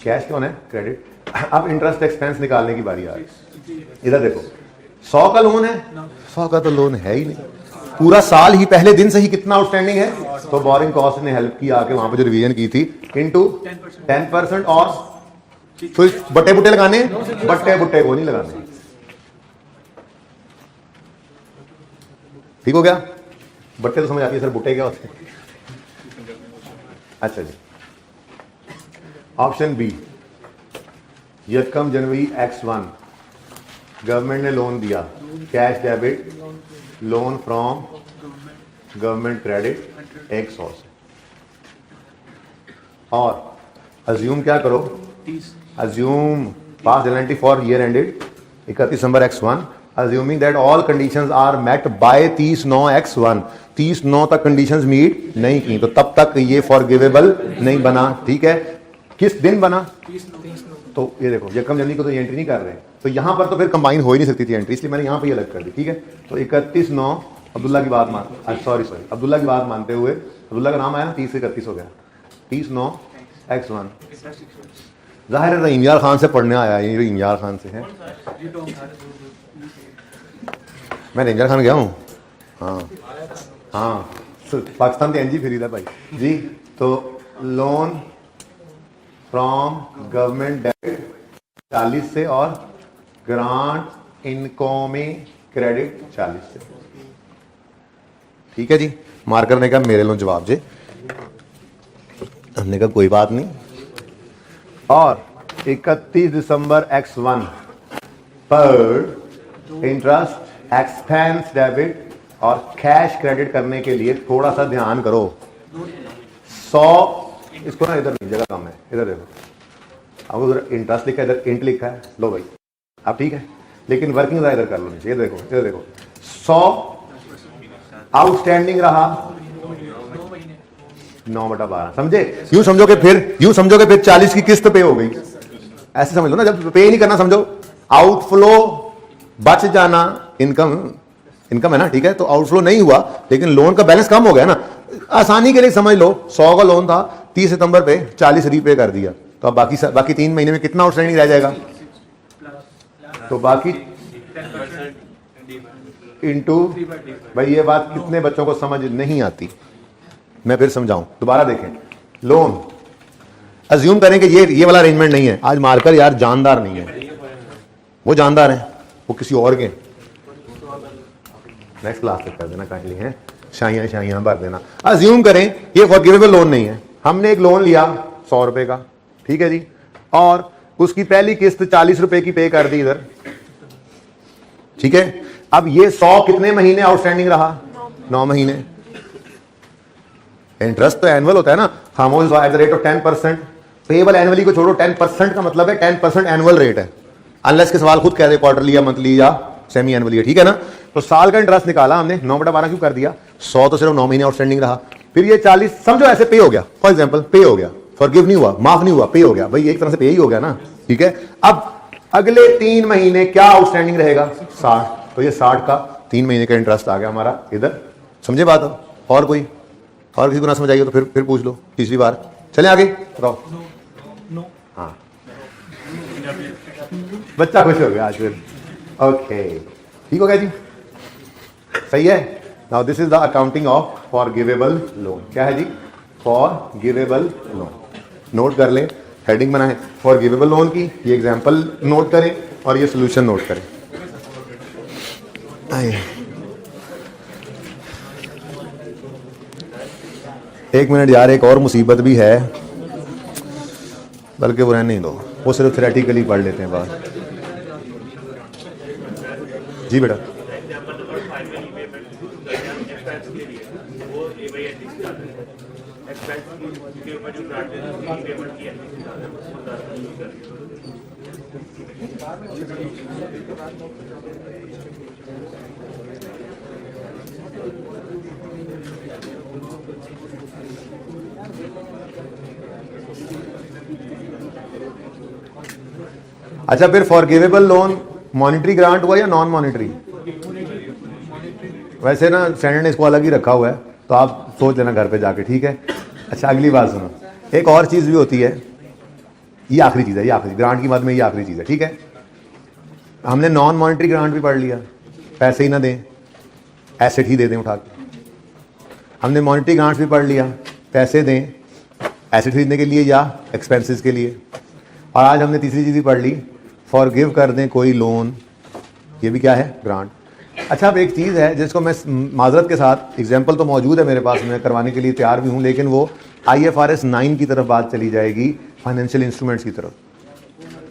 कैश कौन है क्रेडिट। अब इंटरेस्ट एक्सपेंस निकालने की बारी आ रही है। इधर देखो 100 का लोन है, 100 का तो लोन है ही नहीं, पूरा साल ही पहले दिन से ही कितना आउटस्टैंडिंग है, तो बोरिंग कॉस्ट ने हेल्प किया आके वहां पे जो रिवीजन की थी इनटू 10%, और तो इस बट्टे बुट्टे लगाने, बट्टे बुट्टे को नहीं लगाने। ठीक हो गया? बट्टे तो समझ आती है सर, बुट्टे क्या होते हैं? अच्छा जी, ऑप्शन बी, यकम जनवरी X1 गवर्नमेंट ने लोन दिया, cash debit, loan from government credit 100 से, और अज्यूम क्या करो, assume pass penalty for year ended 31 दिसंबर X1, assuming that all conditions are met by 30/9/X1, 30/9 तक कंडीशंस मीट नहीं की, तो तब तक ये फॉरगिवेबल नहीं बना। ठीक है, किस दिन बना? तो ये देखो, यकम जनवरी को तो ये एंट्री नहीं कर रहे, तो यहां पर तो फिर कंबाइन हो ही नहीं सकती थी एंट्री, इसलिए मैंने यहां पे ये अलग कर दी। ठीक है, तो 31/9 अब्दुल्ला की बात मान, सॉरी अब्दुल्ला की बात मानते हुए, अब्दुल्ला का नाम आया ना, 30 से 31 हो गया, 30/9/X1। जाहिर है इमयार खान से पढ़ने आया, ये इमयार खान से है, मैं रेंजर खान गया हूँ। हाँ हाँ, पाकिस्तान के एनजी फिरीदा भाई जी। तो लोन फ्रॉम गवर्नमेंट डेबिट 40 से, और ग्रांट इनकम क्रेडिट 40 से। ठीक है जी, मार्कर ने कहा मेरे लो जवाब जे, हमने कहा कोई बात नहीं। और 31 दिसंबर X1 पर इंटरेस्ट एक्सपेंस डेबिट और कैश क्रेडिट करने के लिए थोड़ा सा ध्यान करो। 100, इसको ना इधर नहीं, जगह कम है, इधर देखो, अब उधर इंटरेस्ट लिखा है, इधर इंट लिखा है, लो भाई अब ठीक है, लेकिन वर्किंग इधर कर लो नीचे, ये देखो, इधर देखो, 100 आउटस्टैंडिंग रहा 9/12, समझे? यूं समझो कि फिर 40 की किस्त पे हो गई, ऐसे समझ लो ना, जब पे नहीं करना समझो आउटफ्लो बच जाना, इनकम है ना, ठीक है, तो आउटफ्लो नहीं हुआ, लेकिन लोन का बैलेंस कम हो गया ना। आसानी के लिए समझ लो 100 का लोन था, 30 सितंबर पे 40 रीपे कर दिया, तो अब बाकी 3 महीने में कितना आउटस्टैंडिंग रह जाएगा? तो बाकी इनटू, भाई ये बात कितने बच्चों को समझ नहीं आती, मैं फिर समझाऊं, दोबारा देखें। लोन अज्यूम करें कि ये वाला अरेंजमेंट नहीं है, आज मार्कर यार जानदार नहीं है, वो जानदार है, वो किसी और के, नेक्स्ट क्लास तक कर देना काइंडली, है शाहियां भर देना। अज्यूम करें ये फॉरगिवेबल लोन नहीं है, हमने एक लोन लिया 100 रुपए का, ठीक है जी, और उसकी पहली किस्त 40 रुपए की पे कर दी इधर, ठीक है। अब ये 100 कितने महीने आउटस्टैंडिंग रहा? 9 महीने। इंटरेस्ट तो एनुअल होता है ना, खामोश at the rate of 10%, payable annually को छोड़ो, 10% का मतलब है 10% एनुअल रेट है, अनलेस के सवाल खुद कह दे क्वार्टरली या मंथली या सेमी एनुअली है, ठीक है ना। तो साल का इंटरेस्ट निकाला हमने, 9/12 क्यों कर दिया? 100 तो सिर्फ 9 महीने आउटस्टैंडिंग रहा, फिर ये 40 समझो ऐसे पे हो गया, फॉर एग्जाम्पल पे हो गया, फॉरगिव नहीं हुआ, माफ नहीं हुआ, पे हो गया, भाई एक तरह से पे ही हो गया ना, ठीक है। अब अगले 3 महीने क्या आउटस्टैंडिंग रहेगा? 60, तो ये 60 का 3 महीने का इंटरेस्ट आ गया हमारा इधर, समझे बात? और कोई और किसी को ना समझाइए तो फिर पूछ लो तीसरी बार। चले आगे बताओ। हाँ, बच्चा खुश हो गया आज फिर, ओके ठीक हो गया जी, सही है। Now this is the accounting of forgivable loan. क्या है जी? Forgivable loan. नोट कर लें, हेडिंग बनाएं फॉरगिवेबल लोन की, ये एग्जांपल नोट करें और ये सॉल्यूशन नोट करें। एक मिनट यार, एक और मुसीबत भी है, बल्कि वो रहने ही दो, वो सिर्फ थ्योरेटिकली पढ़ लेते हैं बात। जी बेटा, अच्छा फिर फॉरगिवेबल लोन मॉनिटरी ग्रांट हुआ या नॉन मॉनिटरी? वैसे ना स्टैंडर्ड ने इसको अलग ही रखा हुआ है, तो आप सोच लेना घर पे जाके, ठीक है। अच्छा अगली बात सुनो, एक और चीज़ भी होती है, ये आखिरी चीज़ है, ये आखिरी ग्रांट की मद में ये आखिरी चीज़ है, ठीक है। हमने नॉन मॉनिटरी ग्रांट भी पढ़ लिया, पैसे ही ना दें, एसेट ही दे दें उठा के। हमने मॉनिटरी ग्रांट्स भी पढ़ लिया, पैसे दें एसेट खरीदने के लिए या एक्सपेंसेस के लिए। और आज हमने तीसरी चीज़ भी पढ़ ली, फॉरगिव कर दें कोई लोन, ये भी क्या है, ग्रांट। अच्छा, अब एक चीज़ है जिसको मैं माजरत के साथ, एग्जाम्पल तो मौजूद है मेरे पास, मैं करवाने के लिए तैयार भी हूँ, लेकिन वो IFRS 9 की तरफ बात चली जाएगी, फाइनेंशियल इंस्ट्रूमेंट्स की तरफ,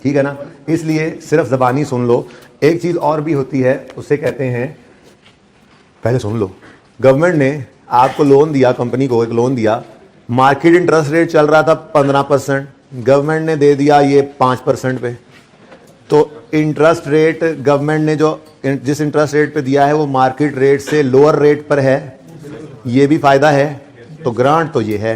ठीक है ना। इसलिए सिर्फ ज़बानी सुन लो। एक चीज़ और भी होती है, उसे कहते हैं, पहले सुन लो, गवर्नमेंट ने आपको लोन दिया, कंपनी को एक लोन दिया, मार्केट इंटरेस्ट रेट चल रहा था 15%, गवर्नमेंट ने दे दिया ये 5% पे। तो इंटरेस्ट रेट गवर्नमेंट ने जो जिस इंटरेस्ट रेट पे दिया है वो मार्केट रेट से लोअर रेट पर है, ये भी फ़ायदा है, तो ग्रांट तो ये है।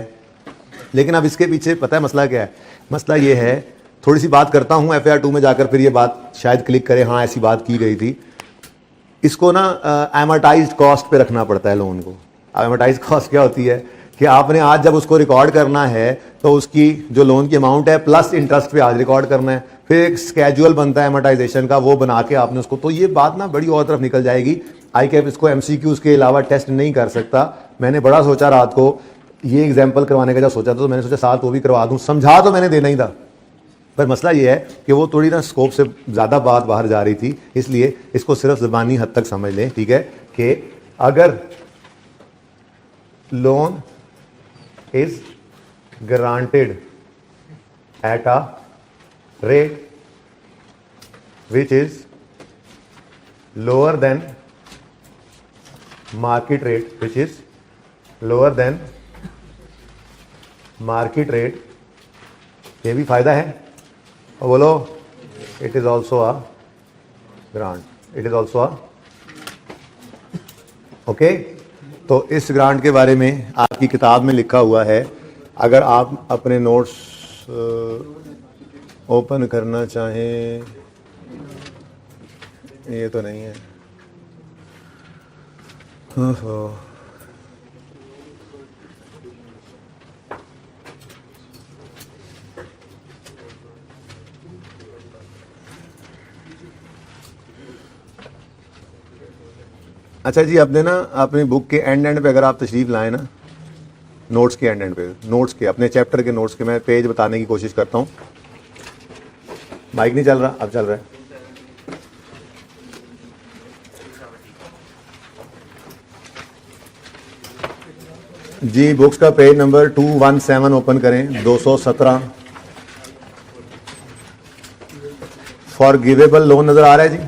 लेकिन अब इसके पीछे पता है मसला क्या है? मसला ये है, थोड़ी सी बात करता हूँ FAR 2 में जाकर, फिर ये बात शायद क्लिक करे, हाँ ऐसी बात की गई थी। इसको ना एमोर्टाइज्ड कॉस्ट पे रखना पड़ता है लोन को। एमोर्टाइज्ड कॉस्ट क्या होती है कि आपने आज जब उसको रिकॉर्ड करना है तो उसकी जो लोन की अमाउंट है प्लस इंटरेस्ट पे आज रिकॉर्ड करना है, फिर एक स्केड्यूल बनता है एमोर्टाइजेशन का, वो बना के आपने उसको, तो ये बात ना बड़ी और तरफ निकल जाएगी। ICAP इसको MCQs के अलावा टेस्ट नहीं कर सकता। मैंने बड़ा सोचा रात को ये एग्जाम्पल करवाने का, जब सोचा था तो मैंने सोचा साथ वो भी करवा दूँ, समझा तो मैंने देना ही था, पर मसला ये है कि वो थोड़ी ना स्कोप से ज़्यादा बात बाहर जा रही थी, इसलिए इसको सिर्फ ज़बानी हद तक समझ लें, ठीक है। कि अगर loan is granted at a rate which is lower than market rate, which is lower than market rate, ये भी फायदा है। और बोलो, it is also a grant, it is also a, okay. तो इस ग्रांट के बारे में आपकी किताब में लिखा हुआ है, अगर आप अपने नोट्स ओपन करना चाहें, ये तो नहीं है, ओहो, अच्छा जी, अपने ना अपनी बुक के एंड पे अगर आप तशरीफ लाएं ना, नोट्स के एंड पे, नोट्स के, अपने चैप्टर के नोट्स के, मैं पेज बताने की कोशिश करता हूँ। माइक नहीं चल रहा, अब चल रहा है। जी, बुक्स का पेज नंबर 217 ओपन करें, 217। फॉरगिवेबल लोन नजर आ रहा है जी।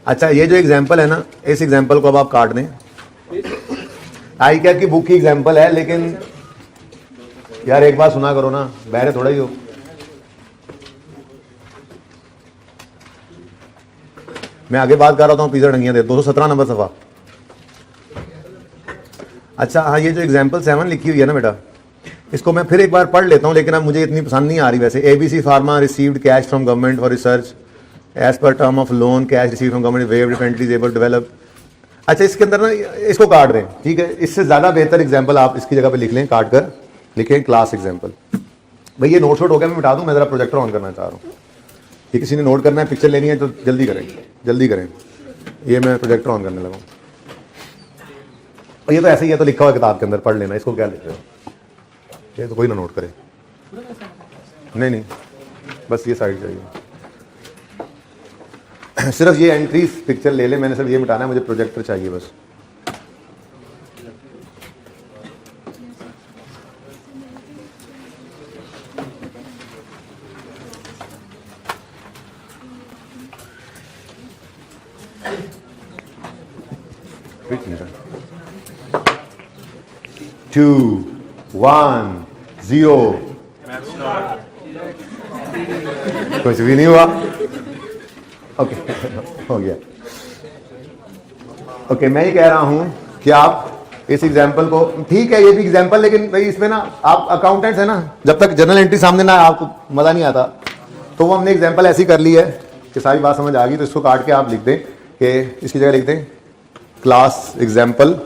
अच्छा, ये जो एग्जाम्पल है ना, इस एग्जाम्पल को अब आप काट दें। ICAP की बुक की एग्जाम्पल है, लेकिन यार एक बात सुना करो ना, बहरे थोड़ा ही हो। मैं आगे बात कर रहा हूँ, पीछे डंगियां दे। 217 नंबर सफा। अच्छा हाँ, ये जो एग्जाम्पल 7 लिखी हुई है ना बेटा, इसको मैं फिर एक बार पढ़ लेता हूँ, लेकिन अब मुझे इतनी पसंद नहीं आ रही वैसे। ABC pharma received cash from government for research as per term of loan, cash receive from government waived dependently able develop. अच्छा, इसके अंदर ना इसको काट दें, ठीक है। इससे ज़्यादा बेहतर एग्जाम्पल आप इसकी जगह पे लिख लें, काट कर लिखें क्लास एग्जाम्पल। भाई ये नोट शोट हो गया, मैं मिटा दूँ, मैं ज़रा प्रोजेक्टर ऑन करना चाह रहा हूँ। कि किसी ने नोट करना है, पिक्चर लेनी है तो जल्दी करें, जल्दी करें। ये मैं प्रोजेक्टर ऑन करने लगा। ये तो ऐसे ही है, तो लिखा हुआ किताब के अंदर, पढ़ लेना। इसको क्या लिख रहे हो, ये तो कोई ना नोट करे। नहीं नहीं, बस ये साइड चाहिए। सिर्फ ये एंट्री पिक्चर ले ले, मैंने सिर्फ ये मिटाना है, मुझे प्रोजेक्टर चाहिए बस। टू 1 0 कुछ भी नहीं हुआ। ओके हो गया। ओके, मैं ये कह रहा हूं कि आप इस एग्जाम्पल को, ठीक है ये भी एग्जाम्पल, लेकिन भाई इसमें ना आप अकाउंटेंट्स है ना, जब तक जर्नल एंट्री सामने ना आपको मजा नहीं आता। तो वो हमने एग्जाम्पल ऐसी कर ली है कि सारी बात समझ आ गई। तो इसको काट के आप लिख दें कि इसकी जगह लिख दें class example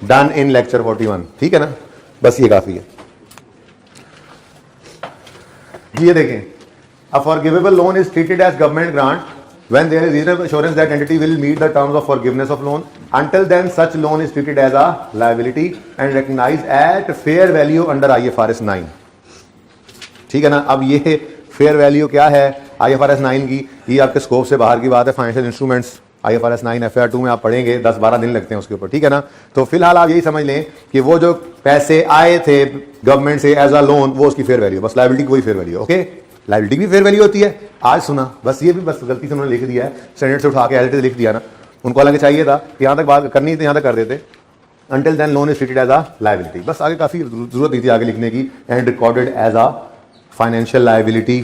done in lecture 41, ठीक है ना, बस ये काफी है। ये देखें, a forgivable loan is treated as government grant when there is reasonable assurance that entity will meet the terms of forgiveness of loan. Until then, such loan is treated as a liability and recognized at fair value under IFRS 9. ठीक है ना. अब ये fair value क्या है IFRS 9 की, ये आपके स्कोप से बाहर की बात है. फाइनेंशियल इंस्ट्रूमेंट्स IFRS 9 FR 2 में आप पढ़ेंगे, 10-12 दिन लगते हैं उसके ऊपर. ठीक है ना. तो फिलहाल आप यही समझ लें कि वो जो पैसे आए थे गवर्नमेंट से एज अ लोन, वो उसकी फेयर वैल्यू, बस लायबिलिटी की वही फेयर वैल्यू. ओके, लायबिलिटी भी फेयर वैल्यू होती है. आज सुना बस, ये भी बस गलती से उन्होंने लिख दिया है, स्टैंडर्ड से उठा के एज इट इज लिख दिया ना. उनको हालांकि चाहिए था कि यहाँ तक बात करनी थी, यहाँ तक कर देते. Until then loan is treated as a liability, बस आगे काफी जरूरत नहीं थी आगे लिखने की. And recorded as a financial liability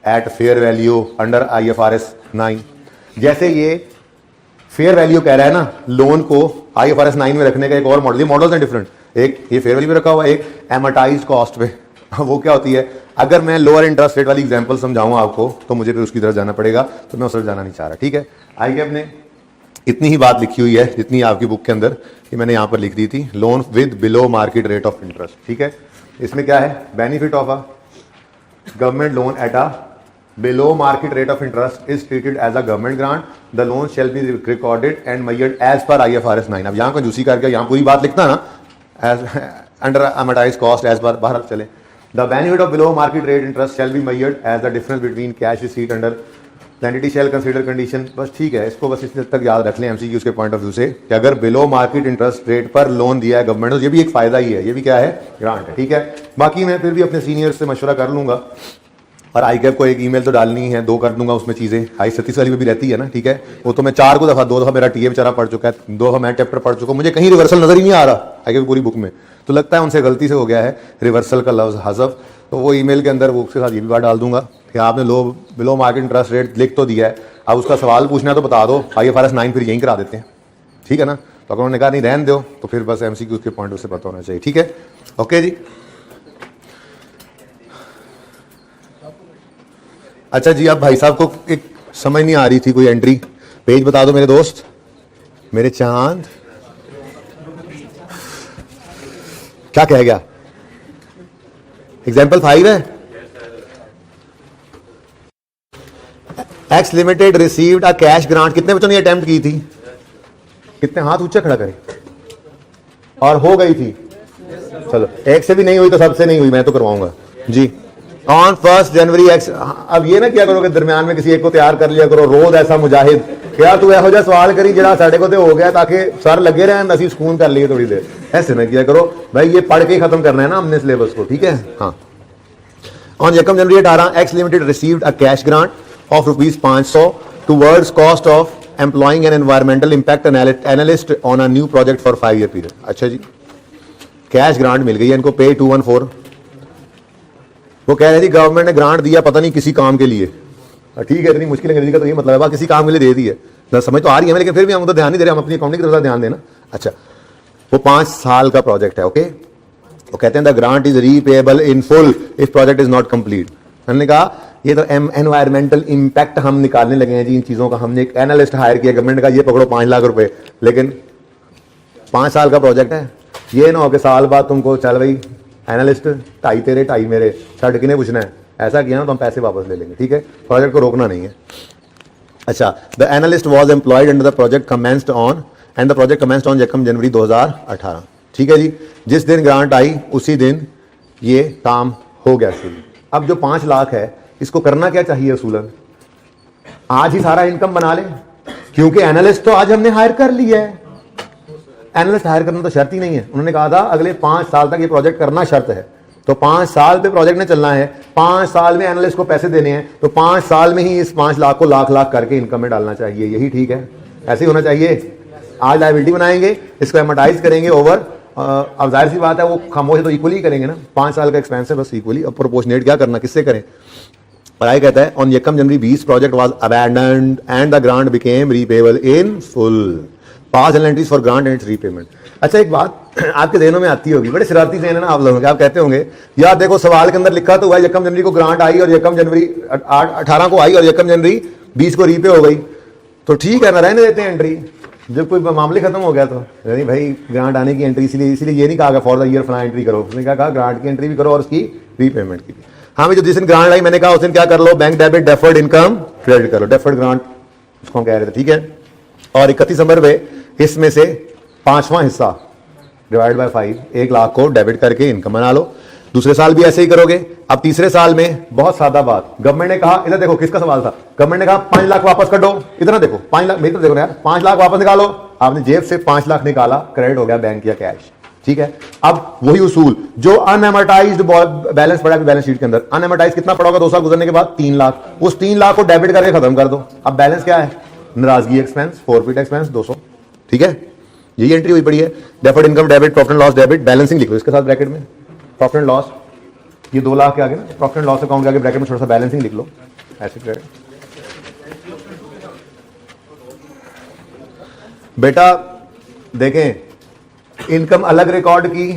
at fair value under IFRS 9. जैसे ये फेयर वैल्यू कह रहा है ना, लोन को IFRS 9 में रखने का एक और मॉडल, ये मॉडल्स हैं डिफरेंट. एक ये फेयर वैल्यू पे रखा हुआ, एक एमोटाइज कॉस्ट पे. वो क्या होती है, अगर मैं लोअर इंटरेस्ट रेट वाली एग्जांपल समझाऊं आपको तो मुझे फिर उसकी तरफ जाना पड़ेगा, तो मैं उस तरफ जाना नहीं चाह रहा. ठीक है, आइए अपने इतनी ही बात लिखी हुई है जितनी आपकी बुक के अंदर, कि मैंने यहाँ पर लिख दी थी. Loan with below market rate of interest. ठीक है, इसमें क्या है, benefit of a government loan at a below market rate of interest is treated as a government grant. The loan shall be recorded and measured as per IFRS 9. अब यहाँ कंजूसी करके यहाँ पूरी बात लिखता ना, as under amortized cost as per, बाहर चले. The benefit of below market rate interest shall be measured as the difference between cash receipt under the entity shall consider condition. बस ठीक है, इसको बस इस तक याद रख लें MCQ के पॉइंट ऑफ व्यू से, कि अगर बिलो मार्केट इंटरेस्ट रेट पर लोन दिया है गवर्नमेंट, तो ये भी एक फायदा ही है, ये भी क्या है, ग्रांट है. ठीक है, बाकी मैं फिर भी अपने सीनियर से मशवरा कर लूंगा, और ICAP को एक ईमेल तो डालनी है, 2 कर दूंगा उसमें चीजें. I37 वाली में भी रहती है ना. ठीक है, वो तो मैं 2 दफा मेरा TA बेचारा पढ़ चुका है, 2 दफा मैं चैप्टर पढ़ चुका हूँ, मुझे कहीं रिवर्सल नजर ही नहीं आ रहा ICAP पूरी बुक में. तो लगता है उनसे गलती से हो गया है रिवर्सल का लफ्ज हज़फ. तो वो ईमेल के अंदर वो उसके साथ ये भी बात डाल दूंगा कि आपने बिलो मार्केट इंटरेस्ट रेट लिख तो दिया है, अब उसका सवाल पूछना है तो बता दो, IFRS 9 फिर यहीं करा देते हैं. ठीक है ना. तो अगर उन्होंने कहा नहीं रहने दो, तो फिर बस MCQ के पॉइंट से पता होना चाहिए. ठीक है, ओके जी. अच्छा जी, अब भाई साहब को एक समझ नहीं आ रही थी कोई एंट्री, पेज बता दो मेरे दोस्त, मेरे चांद. क्या कह गया, एग्जाम्पल 5 है. X limited received a cash grant. कितने बच्चों ने अटेम्प्ट की थी, कितने हाथ ऊंचा खड़ा करें, और हो गई थी. चलो, एक से भी नहीं हुई तो सबसे नहीं हुई, मैं तो करवाऊंगा जी. On 1 January x. अब ये ना क्या करोगे, दरम्यान में किसी एक को तैयार कर लिया करो, रोज ऐसा मुजाहिद, क्या तू एहो जा सवाल करी जरा साढ़े को तो हो गया, ताकि सर लगे रहे असी सुकून कर लिए थोड़ी देर. ऐसे ना किया करो भाई, ये पढ़ के खत्म करना है ना हमने सिलेबस को. ठीक है, हाँ. On 1 January 18 x limited received a cash grant of ₹500 towards cost of employing an environmental impact analyst on a new project for 5-year period. अच्छा जी, कैश ग्रांट मिल गई है इनको, पे 214. वो कह रहे थे गवर्नमेंट ने ग्रांट दिया पता नहीं किसी काम के लिए. ठीक है, इतनी मुश्किल अंग्रेजी का तो ये मतलब है, किसी काम के लिए दे दी है, समझ तो आ रही है, लेकिन फिर भी हम तो ध्यान नहीं दे रहे, हम अपनी अकाउंटिंग की तरफ ध्यान देना. अच्छा, वो 5 साल का प्रोजेक्ट है. ओके, वो कहते हैं the grant is repayable in full if project is not complete. हमने कहा ये तो एनवायरमेंटल इंपैक्ट हम निकालने लगे हैं जी इन चीजों का. हमने एक एनालिस्ट हायर किया गवर्नमेंट का, ये पकड़ो 5 लाख रुपए, लेकिन 5 साल का प्रोजेक्ट है. ये ना हो कि साल बाद तुमको चल भाई एनालिस्ट 2.5 तेरे 2.5 मेरे, छड़ किने पूछना है, ऐसा किया ना तो हम पैसे वापस ले लेंगे. ठीक है, प्रोजेक्ट को रोकना नहीं है. अच्छा, the analyst was employed under the project commenced on and the project commenced on 1 जनवरी 2018. ठीक है जी, जिस दिन ग्रांट आई उसी दिन ये काम हो गया शुरू. अब जो 5 लाख है इसको करना क्या चाहिए असूलन, आज ही सारा इनकम बना ले, क्योंकि एनालिस्ट तो आज हमने हायर कर लिया है. एनालिस्ट हायर करना तो शर्त ही नहीं है. उन्होंने कहा था अगले 5 साल तक ये प्रोजेक्ट करना शर्त है, तो 5 साल पे प्रोजेक्ट ने चलना है, 5 साल में एनालिस्ट को पैसे देने हैं, तो 5 साल में ही इस 5 लाख को लाख करके इनकम में डालना चाहिए. यही ठीक है, ऐसे ही होना चाहिए. आज लायबिलिटी बनाएंगे, इसको एमोटाइज करेंगे ओवर, अब जाहिर सी बात है वो खामोश तो इक्वली करेंगे ना, 5 साल का एक्सपेंस है बस इक्वली. अब प्रोपोर्शनेट क्या करना, किससे करें. पढ़ाई कहता है on 1 January 20 project was abandoned and the grant became repayable in full. Pass entries for grant and its repayment. अच्छा, एक बात आपके ध्यानों में आती होगी, बड़े शरारती से ना आप लोगों के, आप कहते होंगे यार देखो सवाल के अंदर लिखा तो हुआ 1 जनवरी को ग्रांट आई और 1 जनवरी 18 को आई और 1 जनवरी 20 को रीपे हो गई, तो ठीक है ना, रहने देते हैं एंट्री. जब कोई मामले खत्म हो गया तो नहीं भाई ग्रांट आने की एंट्री, इसलिए ये नहीं कहा फॉर द ईयर फला एंट्री करो, उसने क्या कहा ग्रांट की एंट्री भी करो और उसकी रीपेमेंट की भी. हाँ, जो जिस दिन ग्रांट आई मैंने कहा उस दिन क्या कर लो, bank debit deferred income credit करो. डेफर्ड ग्रांट उसको हम कह रहे थे, ठीक है। और 31 नंबर पे इसमें से 5वां हिस्सा डिवाइड बाय 5, 1 लाख को डेबिट करके इनकम बना लो। दूसरे साल भी ऐसे ही करोगे। अब तीसरे साल में बहुत सादा बात, गवर्नमेंट ने कहा, इधर देखो किसका सवाल था, गवर्नमेंट ने कहा 5 लाख वापस कर दो, इतना देखो 5 लाख, मेरी तो देखो यार, 5 लाख वापस निकालो। आपने जेब से 5 लाख निकाला, क्रेडिट हो गया बैंक या कैश, ठीक है। अब वही उसूल, जो अनएमोटाइज्ड बैलेंस पड़ा है बैलेंस शीट के अंदर, अनएमोटाइज कितना पड़ा होगा 2 साल गुजरने के बाद, 3 लाख, उस 3 लाख को डेबिट करके खत्म कर दो। अब बैलेंस क्या है, नाराजगी एक्सपेंस, फॉरफिट एक्सपेंस 200, ठीक है। यही एंट्री हुई पड़ी है। Deferred income debit, profit and loss debit, balancing लिख लो इसके साथ ब्रैकेट में, प्रॉफिट एंड लॉस, ये 2 लाख के आगे ना, प्रॉफिट एंड लॉस अकाउंट के आगे ब्रैकेट में थोड़ा सा बैलेंसिंग लिख लो, ऐसे क्रेडिट। बेटा देखें, इनकम अलग रिकॉर्ड की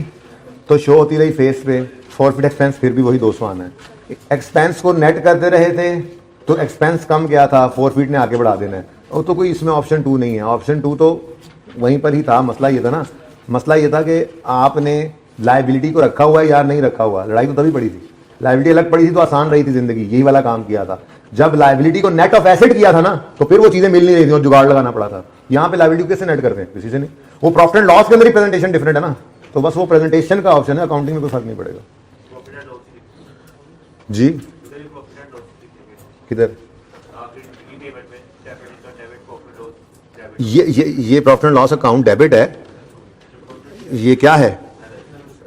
तो शो होती रही फेस पे, फॉरफिट एक्सपेंस फिर भी वही 200 आना है। एक्सपेंस को नेट करते रहे थे तो एक्सपेंस कम क्या था, फॉरफिट ने आगे बढ़ा देना है। और तो कोई इसमें ऑप्शन 2 नहीं है, ऑप्शन 2 तो वहीं पर ही था। मसला ये था ना, मसला ये था कि आपने लायबिलिटी को रखा हुआ है या नहीं रखा हुआ। लड़ाई तो तभी पड़ी थी, लायबिलिटी अलग पड़ी थी तो आसान रही थी जिंदगी, यही वाला काम किया था। जब लायबिलिटी को नेट ऑफ एसेट किया था ना, तो फिर वो चीजें मिल नहीं रही थी और जुगाड़ लगाना पड़ा था। यहाँ पे लायबिलिटी कैसे नेट करते हैं, किसी से नहीं। वो प्रॉफिट एंड लॉस के अंदर ही प्रेजेंटेशन डिफरेंट है ना, तो बस वो प्रेजेंटेशन का ऑप्शन है, अकाउंटिंग में कोई फर्क नहीं पड़ेगा। जी किधर, ये profit and loss account debit है। ये क्या है,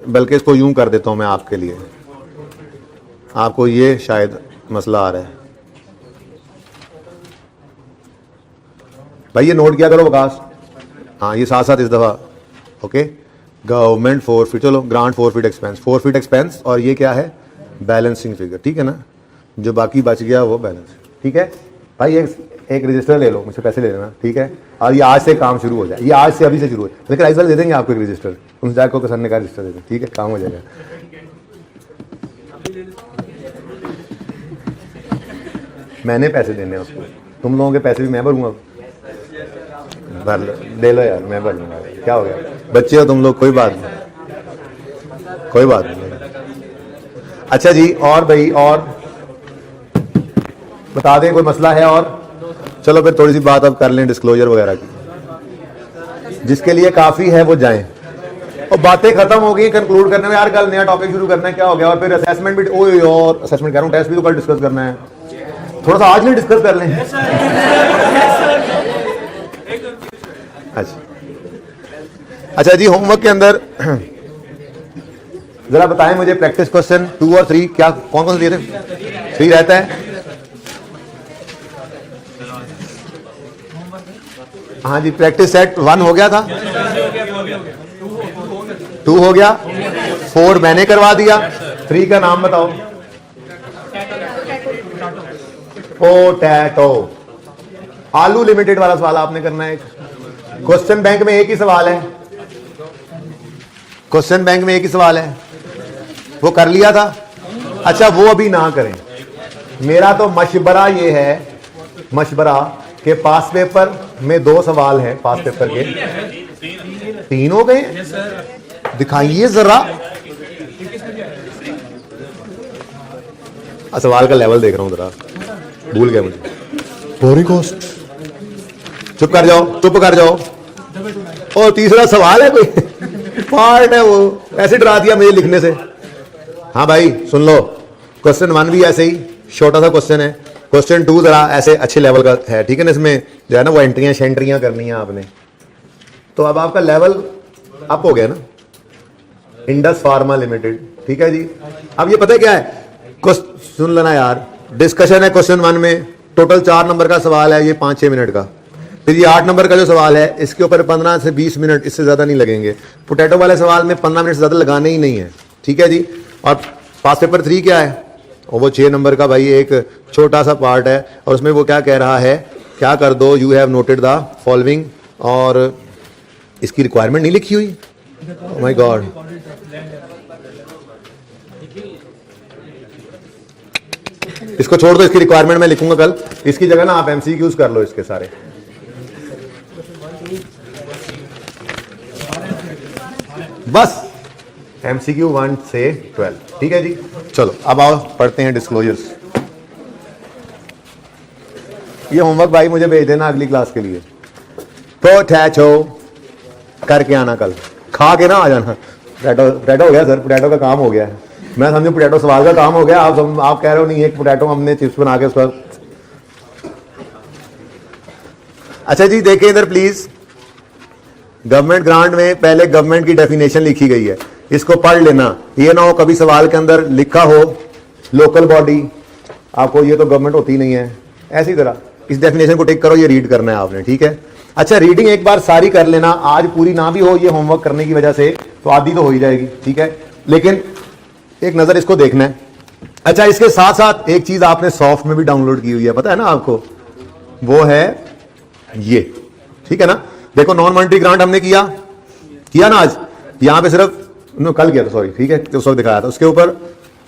बल्कि इसको यूं कर देता हूं मैं आपके लिए, आपको ये शायद मसला आ रहा है। भाई ये नोट किया करो विकास, हाँ ये साथ साथ इस दफा, ओके। गवर्नमेंट फॉरफिट, चलो grant forfeit expense, forfeit expense, और ये क्या है, बैलेंसिंग फिगर, ठीक है ना। जो बाकी बच गया वो बैलेंस, ठीक है। भाई एक रजिस्टर ले लो, मुझसे पैसे ले लेना, ठीक है। और ये आज से काम शुरू हो जाए, ये आज से अभी से शुरू हो जाए, लेकिन ऐसा दे देंगे आपको एक रजिस्टर, उनसे जाकर को सर ने कहा रजिस्टर दे दें, ठीक है, काम हो जाएगा। मैंने पैसे देने हैं उसको, तुम लोगों के पैसे भी मैं भरूंगा, भर लो, दे लो यार, मैं भर लूंगा, क्या हो गया, बच्चे हो तुम लोग, कोई बात नहीं, कोई बात नहीं। अच्छा जी, और भाई और बता दें कोई मसला है और, चलो फिर थोड़ी सी बात अब कर लें डिस्क्लोजर वगैरह की, जिसके लिए काफी है वो जाएं। और बातें खत्म हो गई कंक्लूड करने में, यार कल नया टॉपिक शुरू करना है, क्या हो गया। और फिर असेसमेंट भी, ओए और असेसमेंट कह रहा हूं, टेस्ट भी तो कल डिस्कस करना है, थोड़ा सा आज नहीं डिस्कस कर लें। अच्छा जी, होमवर्क के अंदर जरा बताएं मुझे, प्रैक्टिस क्वेश्चन 2 और 3 क्या कौन कौन से दिए थे, 3 रहता है। हाँ जी, प्रैक्टिस सेट 1 हो गया था, 2 हो गया, 4 मैंने करवा दिया, 3 का नाम बताओ। पोटैटो, आलू लिमिटेड वाला सवाल आपने करना है। क्वेश्चन बैंक में एक ही सवाल है, क्वेश्चन बैंक में एक ही सवाल है, वो कर लिया था। अच्छा वो अभी ना करें, मेरा तो मशवरा ये है, मशवरा के पास पेपर में 2 सवाल हैं, पास पेपर के 3 हो गए, दिखाइए जरा। सवाल का लेवल देख रहा हूं जरा, भूल गया मुझे, बोरिंग कॉस्ट, चुप कर जाओ, चुप कर जाओ। और तीसरा सवाल है, कोई पार्ट है वो, ऐसे डरा दिया मुझे लिखने से। हाँ भाई सुन लो, क्वेश्चन 1 भी ऐसे ही छोटा सा क्वेश्चन है, क्वेश्चन 2 जरा ऐसे अच्छे लेवल का है, ठीक है ना। इसमें जो है ना वो एंट्रियां शेंट्रियां करनी है आपने, तो अब आपका लेवल अप हो गया ना। इंडस फार्मा लिमिटेड, ठीक है जी। अब ये पता है क्या है, सुन लेना यार, डिस्कशन है क्वेश्चन 1 में, टोटल 4 नंबर का सवाल है, ये 5-6 मिनट का। फिर ये 8 नंबर का जो सवाल है, इसके ऊपर 15 से 20 मिनट, इससे ज्यादा नहीं लगेंगे। पोटैटो वाले सवाल में 15 मिनट से ज्यादा लगाने ही नहीं है, ठीक है जी। और पास पेपर 3 क्या है, और वो 6 नंबर का भाई एक छोटा सा पार्ट है, और उसमें वो क्या कह रहा है, क्या कर दो, you have noted the following, और इसकी रिक्वायरमेंट नहीं लिखी हुई। ओह माय गॉड, इसको छोड़ दो, इसकी रिक्वायरमेंट मैं लिखूंगा कल, इसकी जगह ना आप एमसीक्यूज कर लो इसके सारे। बस एमसीक्यू 1 से 12, ठीक है जी। चलो अब आओ पढ़ते हैं डिस्क्लोजर्स। ये होमवर्क भाई मुझे भेज देना अगली क्लास के लिए। तो अटैच हो करके आना, कल खा के ना आ जाना। पोटैटो हो गया सर, पोटैटो का काम हो गया है। मैं समझू पोटैटो सवाल का काम हो गया, आप कह रहे हो नहीं एक पोटैटो हमने चिप्स बना के उसका। अच्छा जी देखिए इधर प्लीज, गवर्नमेंट ग्रांट में पहले गवर्नमेंट की डेफिनेशन लिखी गई है, इसको पढ़ लेना। ये ना हो कभी सवाल के अंदर लिखा हो लोकल बॉडी, आपको ये तो गवर्नमेंट होती नहीं है, ऐसी तरह इस डेफिनेशन को टिक करो, ये रीड करना है आपने, ठीक है। अच्छा रीडिंग एक बार सारी कर लेना, आज पूरी ना भी हो ये होमवर्क करने की वजह से, तो आधी तो हो ही जाएगी, ठीक है, लेकिन एक नजर इसको देखना है। अच्छा इसके साथ साथ एक चीज आपने सॉफ्ट में भी डाउनलोड की हुई है, पता है ना आपको, वो है ये, ठीक है ना। देखो नॉन मॉनेटरी ग्रांट हमने किया ना आज, यहां पे सिर्फ कल किया था सॉरी, ठीक है, तो उस वक्त दिखाया था। उसके ऊपर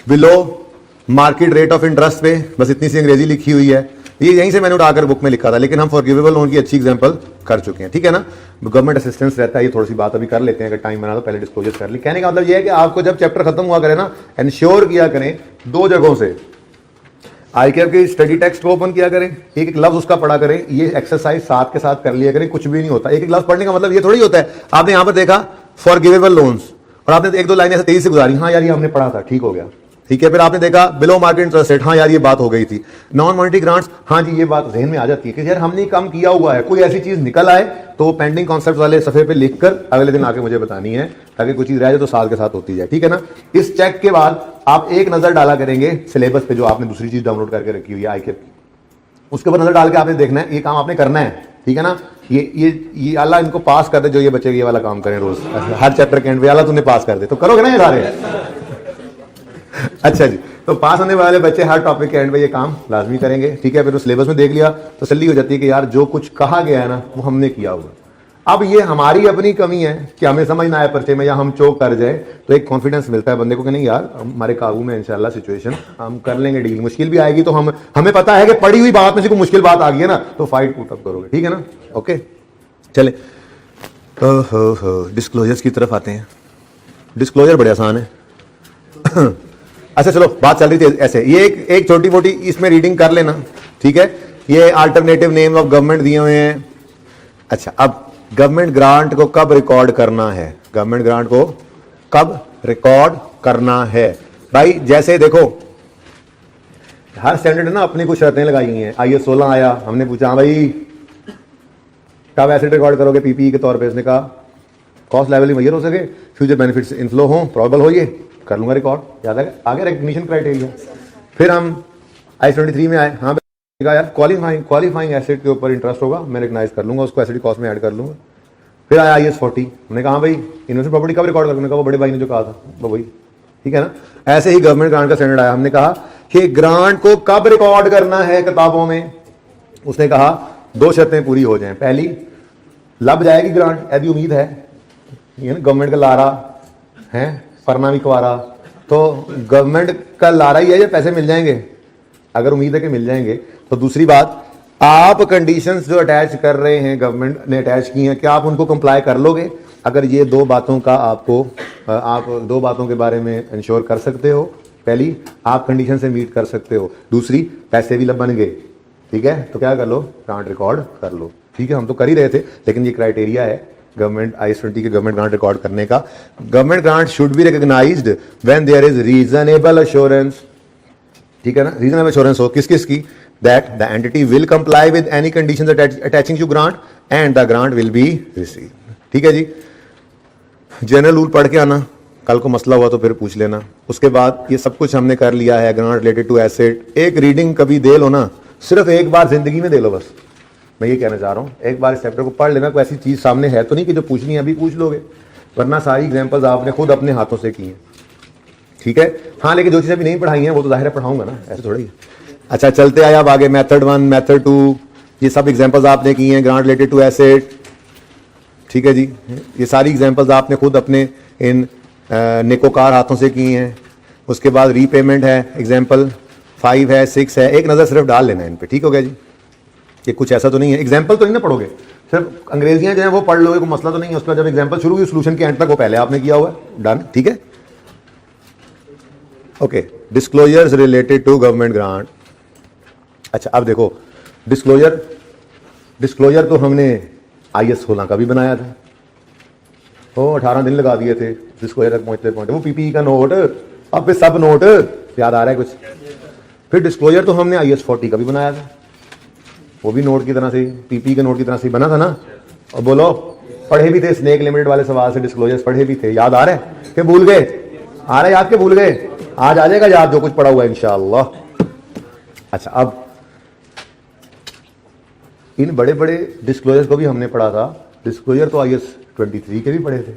below market rate of interest पे बस इतनी सी अंग्रेजी लिखी हुई है, ये यहीं से मैंने उठाकर बुक में लिखा था, लेकिन हम फॉरगिवेबल लोन की अच्छी एग्जांपल कर चुके हैं, ठीक है ना। गवर्नमेंट असिस्टेंस रहता है, ये थोड़ी सी बात अभी कर लेते हैं, अगर टाइम बना तो पहले डिस्क्लोजर कर ली। कहने का मतलब ये है कि आपको जब चैप्टर खत्म हुआ करे ना, इंश्योर किया करें 2 जगहों से, ICAP की स्टडी टेक्स्ट को ओपन किया करें, एक लफ्ज उसका पढ़ा करें, ये एक्सरसाइज साथ के साथ कर लिया करें, कुछ भी नहीं होता। एक लफ्ज पढ़ने का मतलब ये थोड़ी होता है आपने यहां पर देखा फॉरगिवेबल लोन्स और आपने 1-2 लाइनें ऐसे तेजी से गुजारी, हाँ यार ये हमने पढ़ा था, ठीक हो गया, ठीक है। फिर आपने देखा बिलो मार्केट इंटरेस्ट रेट, हाँ यार ये बात हो गई थी। नॉन मॉनेटरी ग्रांट्स, हाँ जी ये बात जहन में आ जाती है कि यार हमने काम किया हुआ है, कोई ऐसी चीज निकल आए तो पेंडिंग कॉन्सेप्ट वाले सफे पे लिखकर अगले दिन आके मुझे बतानी है, ताकि कोई चीज रह जाए तो साल के साथ होती जाए, ठीक है ना। इस चेक के बाद आप एक नजर डाला करेंगे सिलेबस पे, जो आपने दूसरी चीज डाउनलोड करके रखी हुई है ICAP की, उसके ऊपर नजर डाल के आपने देखना है, ये काम आपने करना है, ठीक है ना। ये अल्लाह इनको पास कर दे, जो ये बच्चे ये वाला काम करें रोज, हर चैप्टर के एंड पे अल्लाह तूने पास कर दे, तो करोगे ना ये सारे। अच्छा जी, तो पास होने वाले बच्चे हर टॉपिक के एंड पे ये काम लाजमी करेंगे, ठीक है। फिर तो सिलेबस में देख लिया तो तसल्ली हो जाती है कि यार जो कुछ कहा गया है ना वो हमने किया हुआ। अब ये हमारी अपनी कमी है कि हमें समझ ना आए पर्चे में, या हम चौक कर जाए, तो एक कॉन्फिडेंस मिलता है बंदे को कि नहीं यार हमारे काबू में इंशाल्लाह सिचुएशन, हम कर लेंगे डील। मुश्किल भी आएगी तो हमें पता है कि पड़ी हुई बात में से कोई मुश्किल बात आ गई है ना, तो फाइट पुट अप करोगे, ठीक है ना। ओके चले, डिस्क्लोजर्स की तरफ आते हैं। डिस्क्लोजर बड़े आसान है। अच्छा चलो बात चल रही थी ऐसे, ये एक छोटी मोटी इसमें रीडिंग कर लेना, ठीक है। ये अल्टरनेटिव नेम ऑफ गवर्नमेंट दिए हुए हैं। अच्छा अब गवर्नमेंट ग्रांट को कब रिकॉर्ड करना है, गवर्नमेंट ग्रांट को कब रिकॉर्ड करना है भाई। जैसे देखो हर स्टैंडर्ड ना अपनी कुछ शर्तें लगाई हुई हैं। IS 16 आया, हमने पूछा हाँ भाई कब एसेट रिकॉर्ड करोगे PPE के तौर पे, इसने कहा कॉस्ट लेवल मैयर हो सके, फ्यूचर बेनिफिट्स इनफ्लो हो, प्रोबेबल हो, ये कर लूंगा रिकॉर्ड, याद है आगे रिकग्निशन क्राइटेरिया। फिर हम IS 23 में आए, हाँ यार क्वालिफाइंग एसेट के ऊपर इंटरेस्ट होगा, मैं रिकग्नाइज कर लूंगा उसको, एसेट कॉस्ट में ऐड कर लूंगा। फिर आया IS 40, हमने कहा भाई इन्वेस्टमेंट प्रॉपर्टी कब रिकॉर्ड करूंगा, वो बड़े भाई ने जो कहा था वो वही, ठीक है ना। ऐसे ही गवर्नमेंट ग्रांट का स्टैंडर्ड आया, हमने कहा कि ग्रांट को कब रिकॉर्ड करना है किताबों में, उसने कहा 2 शर्तें पूरी हो जाएं। पहली, लब जाएगी ग्रांट, ऐसी उम्मीद है, गवर्नमेंट का लारा है, पढ़ना भी कुआरा, तो गवर्नमेंट का लारा ही है, ये पैसे मिल जाएंगे, अगर उम्मीद है कि मिल जाएंगे। तो दूसरी बात, आप कंडीशंस जो अटैच कर रहे हैं, गवर्नमेंट ने अटैच की हैं, क्या आप उनको कंप्लाई कर लोगे। अगर ये 2 बातों का आप 2 बातों के बारे में इंश्योर कर सकते हो, पहली आप कंडीशन से मीट कर सकते हो, दूसरी पैसे भी बन गए, ठीक है, तो क्या कर लो, ग्रांट रिकॉर्ड कर लो, ठीक है। हम तो कर ही रहे थे, लेकिन ये क्राइटेरिया है गवर्नमेंट IS 20 के गवर्नमेंट ग्रांट रिकॉर्ड करने का। Government grant should be recognized when there is reasonable assurance, ठीक है ना, रीजनेबल अश्योरेंस हो किस किस की, that the entity will comply with any conditions attaching to grant and the grant will be receive, ठीक है जी। जनरल रूल पढ़ के आना, कल को मसला हुआ तो फिर पूछ लेना। उसके बाद ये सब कुछ हमने कर लिया है, ग्रांट रिलेटेड टू एसेट। एक रीडिंग कभी दे लो ना, सिर्फ एक बार जिंदगी में दे लो, बस मैं ये कहना चाह रहा हूँ, एक बार इस चैप्टर को पढ़ लेना। कोई ऐसी चीज सामने है तो नहीं कि जो पूछनी है अभी पूछ लोगे, वरना सारी एग्जांपल्स आपने खुद अपने हाथों से की हैं, ठीक है। हाँ लेकिन जो चीजें अभी नहीं पढ़ाई हैं वो तो जाहिर है पढ़ाऊंगा ना, ऐसे थोड़ा ही। अच्छा चलते आए अब आगे, मेथड 1 मेथड 2, ये सब एग्जांपल्स आपने की हैं, ग्रांट रिलेटेड टू एसेट, ठीक है जी। ये सारी एग्जांपल्स आपने खुद अपने इन नेकोकार हाथों से की हैं। उसके बाद रीपेमेंट है, एग्जाम्पल 5 है, 6 है, एक नज़र सिर्फ डाल लेना इन पे, ठीक हो गया जी। ये कुछ ऐसा तो नहीं है, एग्जाम्पल तो नहीं ना पढ़ोगे, सिर्फ अंग्रेजियां जो है वो पढ़ लोगे, कोई मसला तो नहीं है। उसका जब एग्जाम्पल शुरू हुई सोल्यूशन के एंड तक वो पहले आपने किया हुआ है, डन, ठीक है। Okay, disclosures related to government grant. अच्छा अब देखो, डिस्क्लोजर तो हमने IS 16 का भी बनाया था, वो 18 दिन लगा दिए थे डिस्क्लोजर तक पहुंचते वो PPE का नोट, अब पे सब नोट याद आ रहा है कुछ। फिर डिस्क्लोजर तो हमने IS 40 का भी बनाया था, वो भी नोट की तरह से, PPE के नोट की तरह से बना था ना। और बोलो, पढ़े भी थे स्नेक लिमिटेड वाले सवाल से, डिस्क्लोजर्स पढ़े भी थे, याद आ रहे कि भूल गए? आ रहे याद के भूल गए? आज आ जाएगा याद जो कुछ पढ़ा हुआ है इंशाअल्लाह। अच्छा, अब इन बड़े बड़े डिस्क्लोजर्स को भी हमने पढ़ा था। डिस्क्लोजर तो IS 23 के भी पढ़े थे,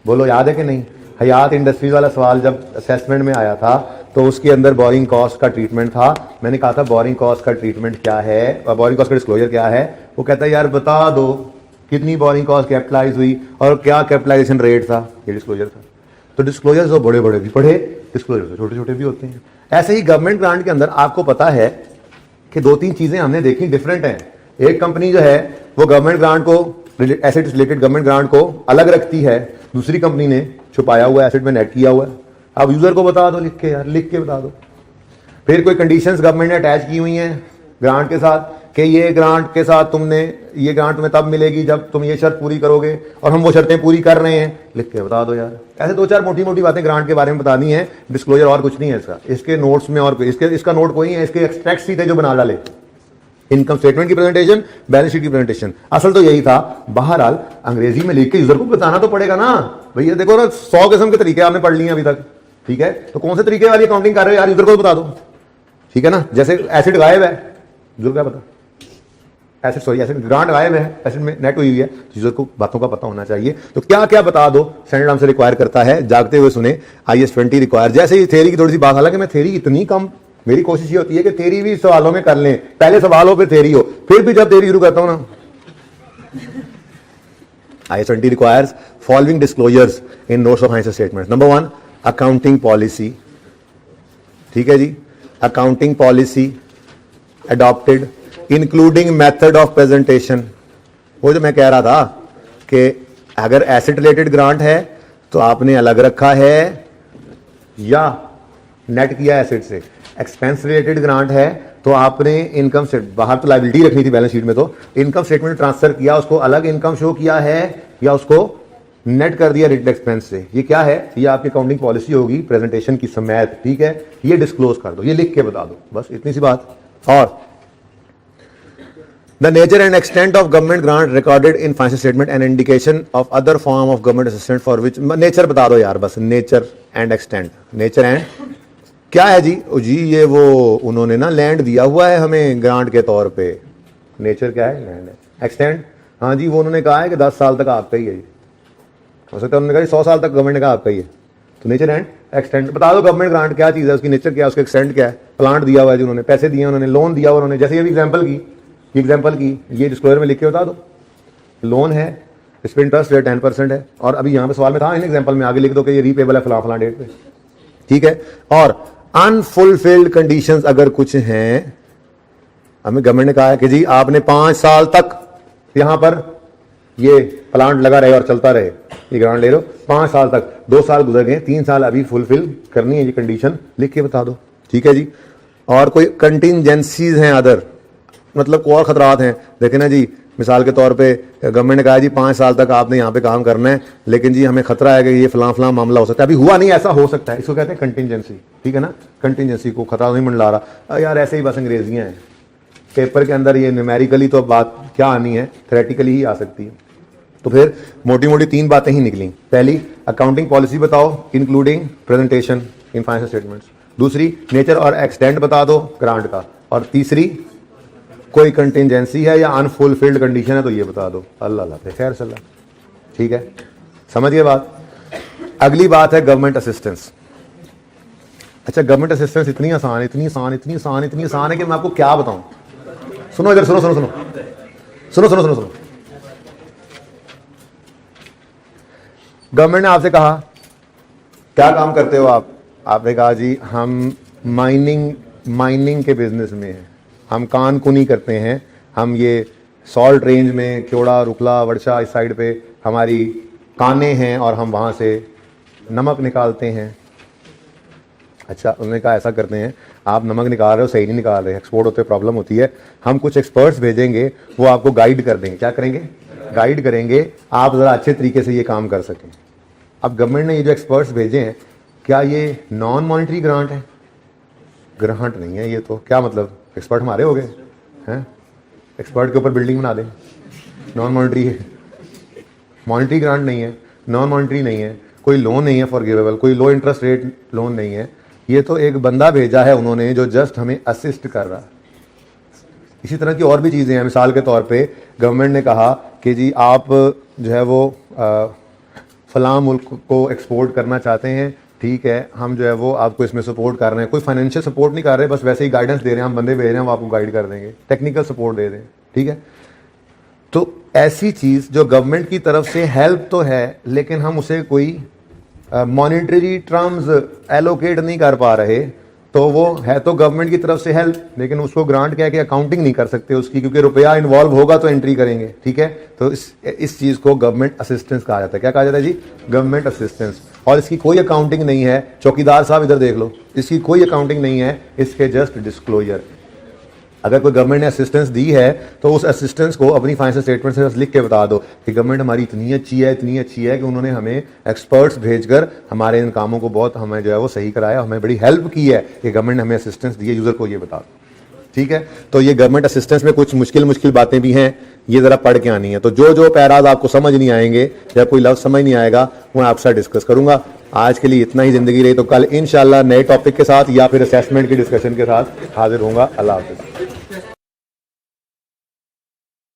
बोलो याद है कि नहीं? हयात इंडस्ट्रीज वाला सवाल जब असेसमेंट में आया था तो उसके अंदर बोरिंग कॉस्ट का ट्रीटमेंट था। मैंने कहा था बोरिंग कॉस्ट का ट्रीटमेंट क्या है और बोरिंग कॉस्ट का डिस्क्लोजर क्या है। वो कहता है यार बता दो कितनी बोरिंग कॉस्ट कैपिटलाइज हुई और क्या कैपिटलाइजेशन रेट था, ये डिस्क्लोजर था। तो डिस्क्लोजर तो बड़े बड़े भी पढ़े, डिस्क्लोजर तो छोटे छोटे भी होते हैं। ऐसे ही गवर्नमेंट ग्रांट के अंदर आपको पता है कि 2-3 चीजें हमने देखी डिफरेंट हैं। एक कंपनी जो है वो गवर्नमेंट ग्रांट को, एसेट रिलेटेड गवर्नमेंट ग्रांट को अलग रखती है, दूसरी कंपनी ने छुपाया हुआ एसेट में नेट किया हुआ है। अब यूजर को बता दो लिख के, यार लिख के बता दो। फिर कोई कंडीशंस गवर्नमेंट ने अटैच की हुई हैं ग्रांट के साथ कि ये ग्रांट के साथ तुमने, ये ग्रांट तुम्हें तब मिलेगी जब तुम ये शर्त पूरी करोगे, और हम वो शर्तें पूरी कर रहे हैं, लिख के बता दो यार। ऐसे 2-4 मोटी मोटी बातें ग्रांट के बारे में बतानी है। डिस्क्लोजर और कुछ नहीं है इसका, इसके नोट्स में और इसका नोट कोई नहीं है, इसके एक्सट्रैक्ट ही थे जो बना डाले। इनकम स्टेटमेंट की प्रेजेंटेशन, बैलेंस शीट की प्रेजेंटेशन, असल तो यही था। बहरहाल अंग्रेजी में लिख के यूजर को बताना तो पड़ेगा ना भैया। देखो ना 100 किस्म के तरीके आपने पढ़ लिए अभी तक, ठीक है? तो कौन से तरीके वाली अकाउंटिंग कर रहे हो यार, यूजर को बता दो, ठीक है ना? जैसे एसिड गायब है, यूजर क्या पता, एसिड ग्रांट गायब है, एसिड में नेट हुई है, तो यूजर को बातों का पता होना चाहिए। तो क्या क्या बता दो, स्टैंडर्ड हमसे रिक्वायर करता है, जागते हुए सुने। IS 20 require. जैसे ही थ्योरी की थोड़ी सी बात, हालांकि मैं थ्योरी इतनी कम, मेरी कोशिश ये होती है कि थ्योरी भी सवालों में कर लें, पहले सवाल हो फिर थ्योरी हो। फिर भी जब थ्योरी शुरू करता हूं ना, IS 20 requires following disclosures in notes of financial statements. Number 1, accounting policy, ठीक है जी, accounting policy adopted including method of presentation. वो जो मैं कह रहा था कि अगर एसेट रिलेटेड ग्रांट है तो आपने अलग रखा है या नेट किया एसेट से। एक्सपेंस रिलेटेड ग्रांट है तो आपने इनकम से बाहर तो लायबिलिटी रखनी थी बैलेंस शीट में, तो इनकम स्टेटमेंट ट्रांसफर किया, उसको अलग इनकम शो किया है या उसको नेट कर दिया रिलेटेड एक्सपेंस से। ये क्या है? ये आपकी अकाउंटिंग पॉलिसी होगी प्रेजेंटेशन की समेत, ठीक है? ये डिस्क्लोज कर दो, ये लिख के बता दो, बस इतनी सी बात। और the nature and extent of government grant recorded in financial statement and indication of other form of government assistant for which. Nature बता दो यार, बस nature and extent. Nature and क्या है जी? जी ये वो उन्होंने ना लैंड दिया हुआ है हमें ग्रांट के तौर पे। नेचर क्या है? लैंड है। एक्सटेंट, हाँ जी वो उन्होंने कहा है कि 10 साल तक आपका ही है, हो सकता है उन्होंने कहा 100 साल तक गवर्नमेंट ने कहा आपका ही है। तो नेचर एंड एक्सटेंट बता दो, गवर्नमेंट ग्रांट क्या चीज़ है, उसकी नेचर क्या है, उसका एक्सटेंट क्या है। प्लांट दिया हुआ है, उन्होंने पैसे दिए, उन्होंने लोन दिया हुआ, उन्होंने जैसे ये एग्जाम्पल की ये डिस्क्लोजर में लिख के बता दो। लोन है, इस पर इंटरेस्ट रेट 10% है, और अभी यहाँ पे सवाल में था, इन एग्जाम्पल में आगे लिख दो कि ये रीपेबल है फला फला डेट पे, ठीक है? और अनफुलफिल्ड कंडीशंस अगर कुछ हैं, हमें गवर्नमेंट ने कहा है कि जी आपने 5 साल तक यहां पर ये प्लांट लगा रहे और चलता रहे, ये ग्रांट ले लो 5 साल तक, 2 साल गुजर गए, 3 साल अभी फुलफिल करनी है ये कंडीशन, लिख के बता दो, ठीक है जी? और कोई कंटिजेंसीज हैं अदर, मतलब कोई और खतरात हैं, देखें ना जी, मिसाल के तौर पे गवर्नमेंट ने कहा जी 5 साल तक आपने यहाँ पे काम करना है, लेकिन जी हमें खतरा है कि ये फलां फलां मामला हो सकता है, अभी हुआ नहीं, ऐसा हो सकता है, इसको कहते हैं कंटिजेंसी, ठीक है ना? कंटिजेंसी को खतरा नहीं मंडला रहा यार, ऐसे ही बस अंग्रेजियाँ हैं पेपर के अंदर, ये न्यूमेरिकली तो बात क्या आनी है, थ्योरेटिकली ही आ सकती है। तो फिर मोटी मोटी 3 बातें ही निकली। पहली, अकाउंटिंग पॉलिसी बताओ including presentation in financial statements. दूसरी, नेचर और एक्सटेंट बता दो ग्रांट का। और तीसरी, कोई कंटिजेंसी है या अनफुलफिल्ड कंडीशन है तो ये बता दो। अल्लाह खैर सल्ला, ठीक है? समझ गए बात? अगली बात है गवर्नमेंट असिस्टेंस। अच्छा, गवर्नमेंट असिस्टेंस इतनी आसान है कि मैं आपको क्या बताऊं। सुनो इधर, सुनो सुनो सुनो सुनो सुनो सुनो सुनो गवर्नमेंट ने आपसे कहा क्या काम करते हो आप? आपने कहा जी हम माइनिंग के बिजनेस में हैं, हम कान कुनी करते हैं, हम ये सॉल्ट रेंज में क्योड़ा, रुकला, वर्षा इस साइड पे हमारी कानें हैं और हम वहाँ से नमक निकालते हैं। अच्छा, उन्होंने कहा ऐसा करते हैं, आप नमक निकाल रहे हो सही नहीं निकाल रहे, एक्सपोर्ट होते प्रॉब्लम होती है, हम कुछ एक्सपर्ट्स भेजेंगे, वो आपको गाइड कर देंगे। क्या करेंगे? गाइड करेंगे, आप ज़रा अच्छे तरीके से ये काम कर सकें। अब गवर्नमेंट ने ये जो एक्सपर्ट्स भेजे हैं, क्या ये नॉन मॉनिटरी ग्रांट है? ग्रांट नहीं है ये तो। क्या मतलब, एक्सपर्ट हमारे हो गए हैं? एक्सपर्ट के ऊपर बिल्डिंग बना दें? नॉन मॉनिटरी है, मॉनिटरी ग्रांट नहीं है, नॉन मॉनिटरी नहीं है, कोई लोन नहीं है फॉरगिवेबल, कोई लो इंटरेस्ट रेट लोन नहीं है। ये तो एक बंदा भेजा है उन्होंने जो जस्ट हमें असिस्ट कर रहा है। इसी तरह की और भी चीज़ें हैं। मिसाल के तौर पे गवर्नमेंट ने कहा कि जी आप जो है वो फलां मुल्क को एक्सपोर्ट करना चाहते हैं, ठीक है, हम जो है वो आपको इसमें सपोर्ट कर रहे हैं। कोई फाइनेंशियल सपोर्ट नहीं कर रहे, बस वैसे ही गाइडेंस दे रहे हैं, हम बंदे भेज रहे हैं, वो आपको गाइड कर देंगे, टेक्निकल सपोर्ट दे दें, ठीक है। तो ऐसी चीज़ जो गवर्नमेंट की तरफ से हेल्प तो है, लेकिन हम उसे कोई मॉनिटरी टर्म्स एलोकेट नहीं कर पा रहे, तो वो है तो गवर्नमेंट की तरफ से हेल्प, लेकिन उसको ग्रांट कह के अकाउंटिंग नहीं कर सकते उसकी, क्योंकि रुपया इन्वॉल्व होगा तो एंट्री करेंगे, ठीक है। तो इस चीज़ को गवर्नमेंट असिस्टेंस कहा जाता है। क्या कहा जाता है जी? Government assistance. और इसकी कोई अकाउंटिंग नहीं है। चौकीदार साहब इधर देख लो, इसकी कोई अकाउंटिंग नहीं है, इसके जस्ट डिस्क्लोजर। अगर कोई गवर्नमेंट ने असिस्टेंस दी है तो उस असिस्टेंस को अपनी फाइनेंशियल स्टेटमेंट से बस लिख के बता दो कि गवर्नमेंट हमारी इतनी अच्छी है कि उन्होंने हमें एक्सपर्ट्स भेजकर हमारे इन कामों को बहुत हमें जो है वो सही कराया, हमें बड़ी हेल्प की है कि गवर्नमेंट ने हमें असिस्टेंस दी है, यूज़र को ये बता दो, ठीक है। तो ये गवर्नमेंट असिस्टेंस में कुछ मुश्किल बातें भी हैं, ये ज़रा पढ़ के आनी है। तो जो पैराज आपको समझ नहीं आएंगे या कोई लफ्ज़ समझ नहीं आएगा, मैं आपसे डिस्कस करूंगा। आज के लिए इतना ही ज़िंदगी रही, तो कल इंशाल्लाह नए टॉपिक के साथ या फिर असेसमेंट की डिस्कशन के साथ हाजिर होऊंगा। अल्लाह हाफ़िज़।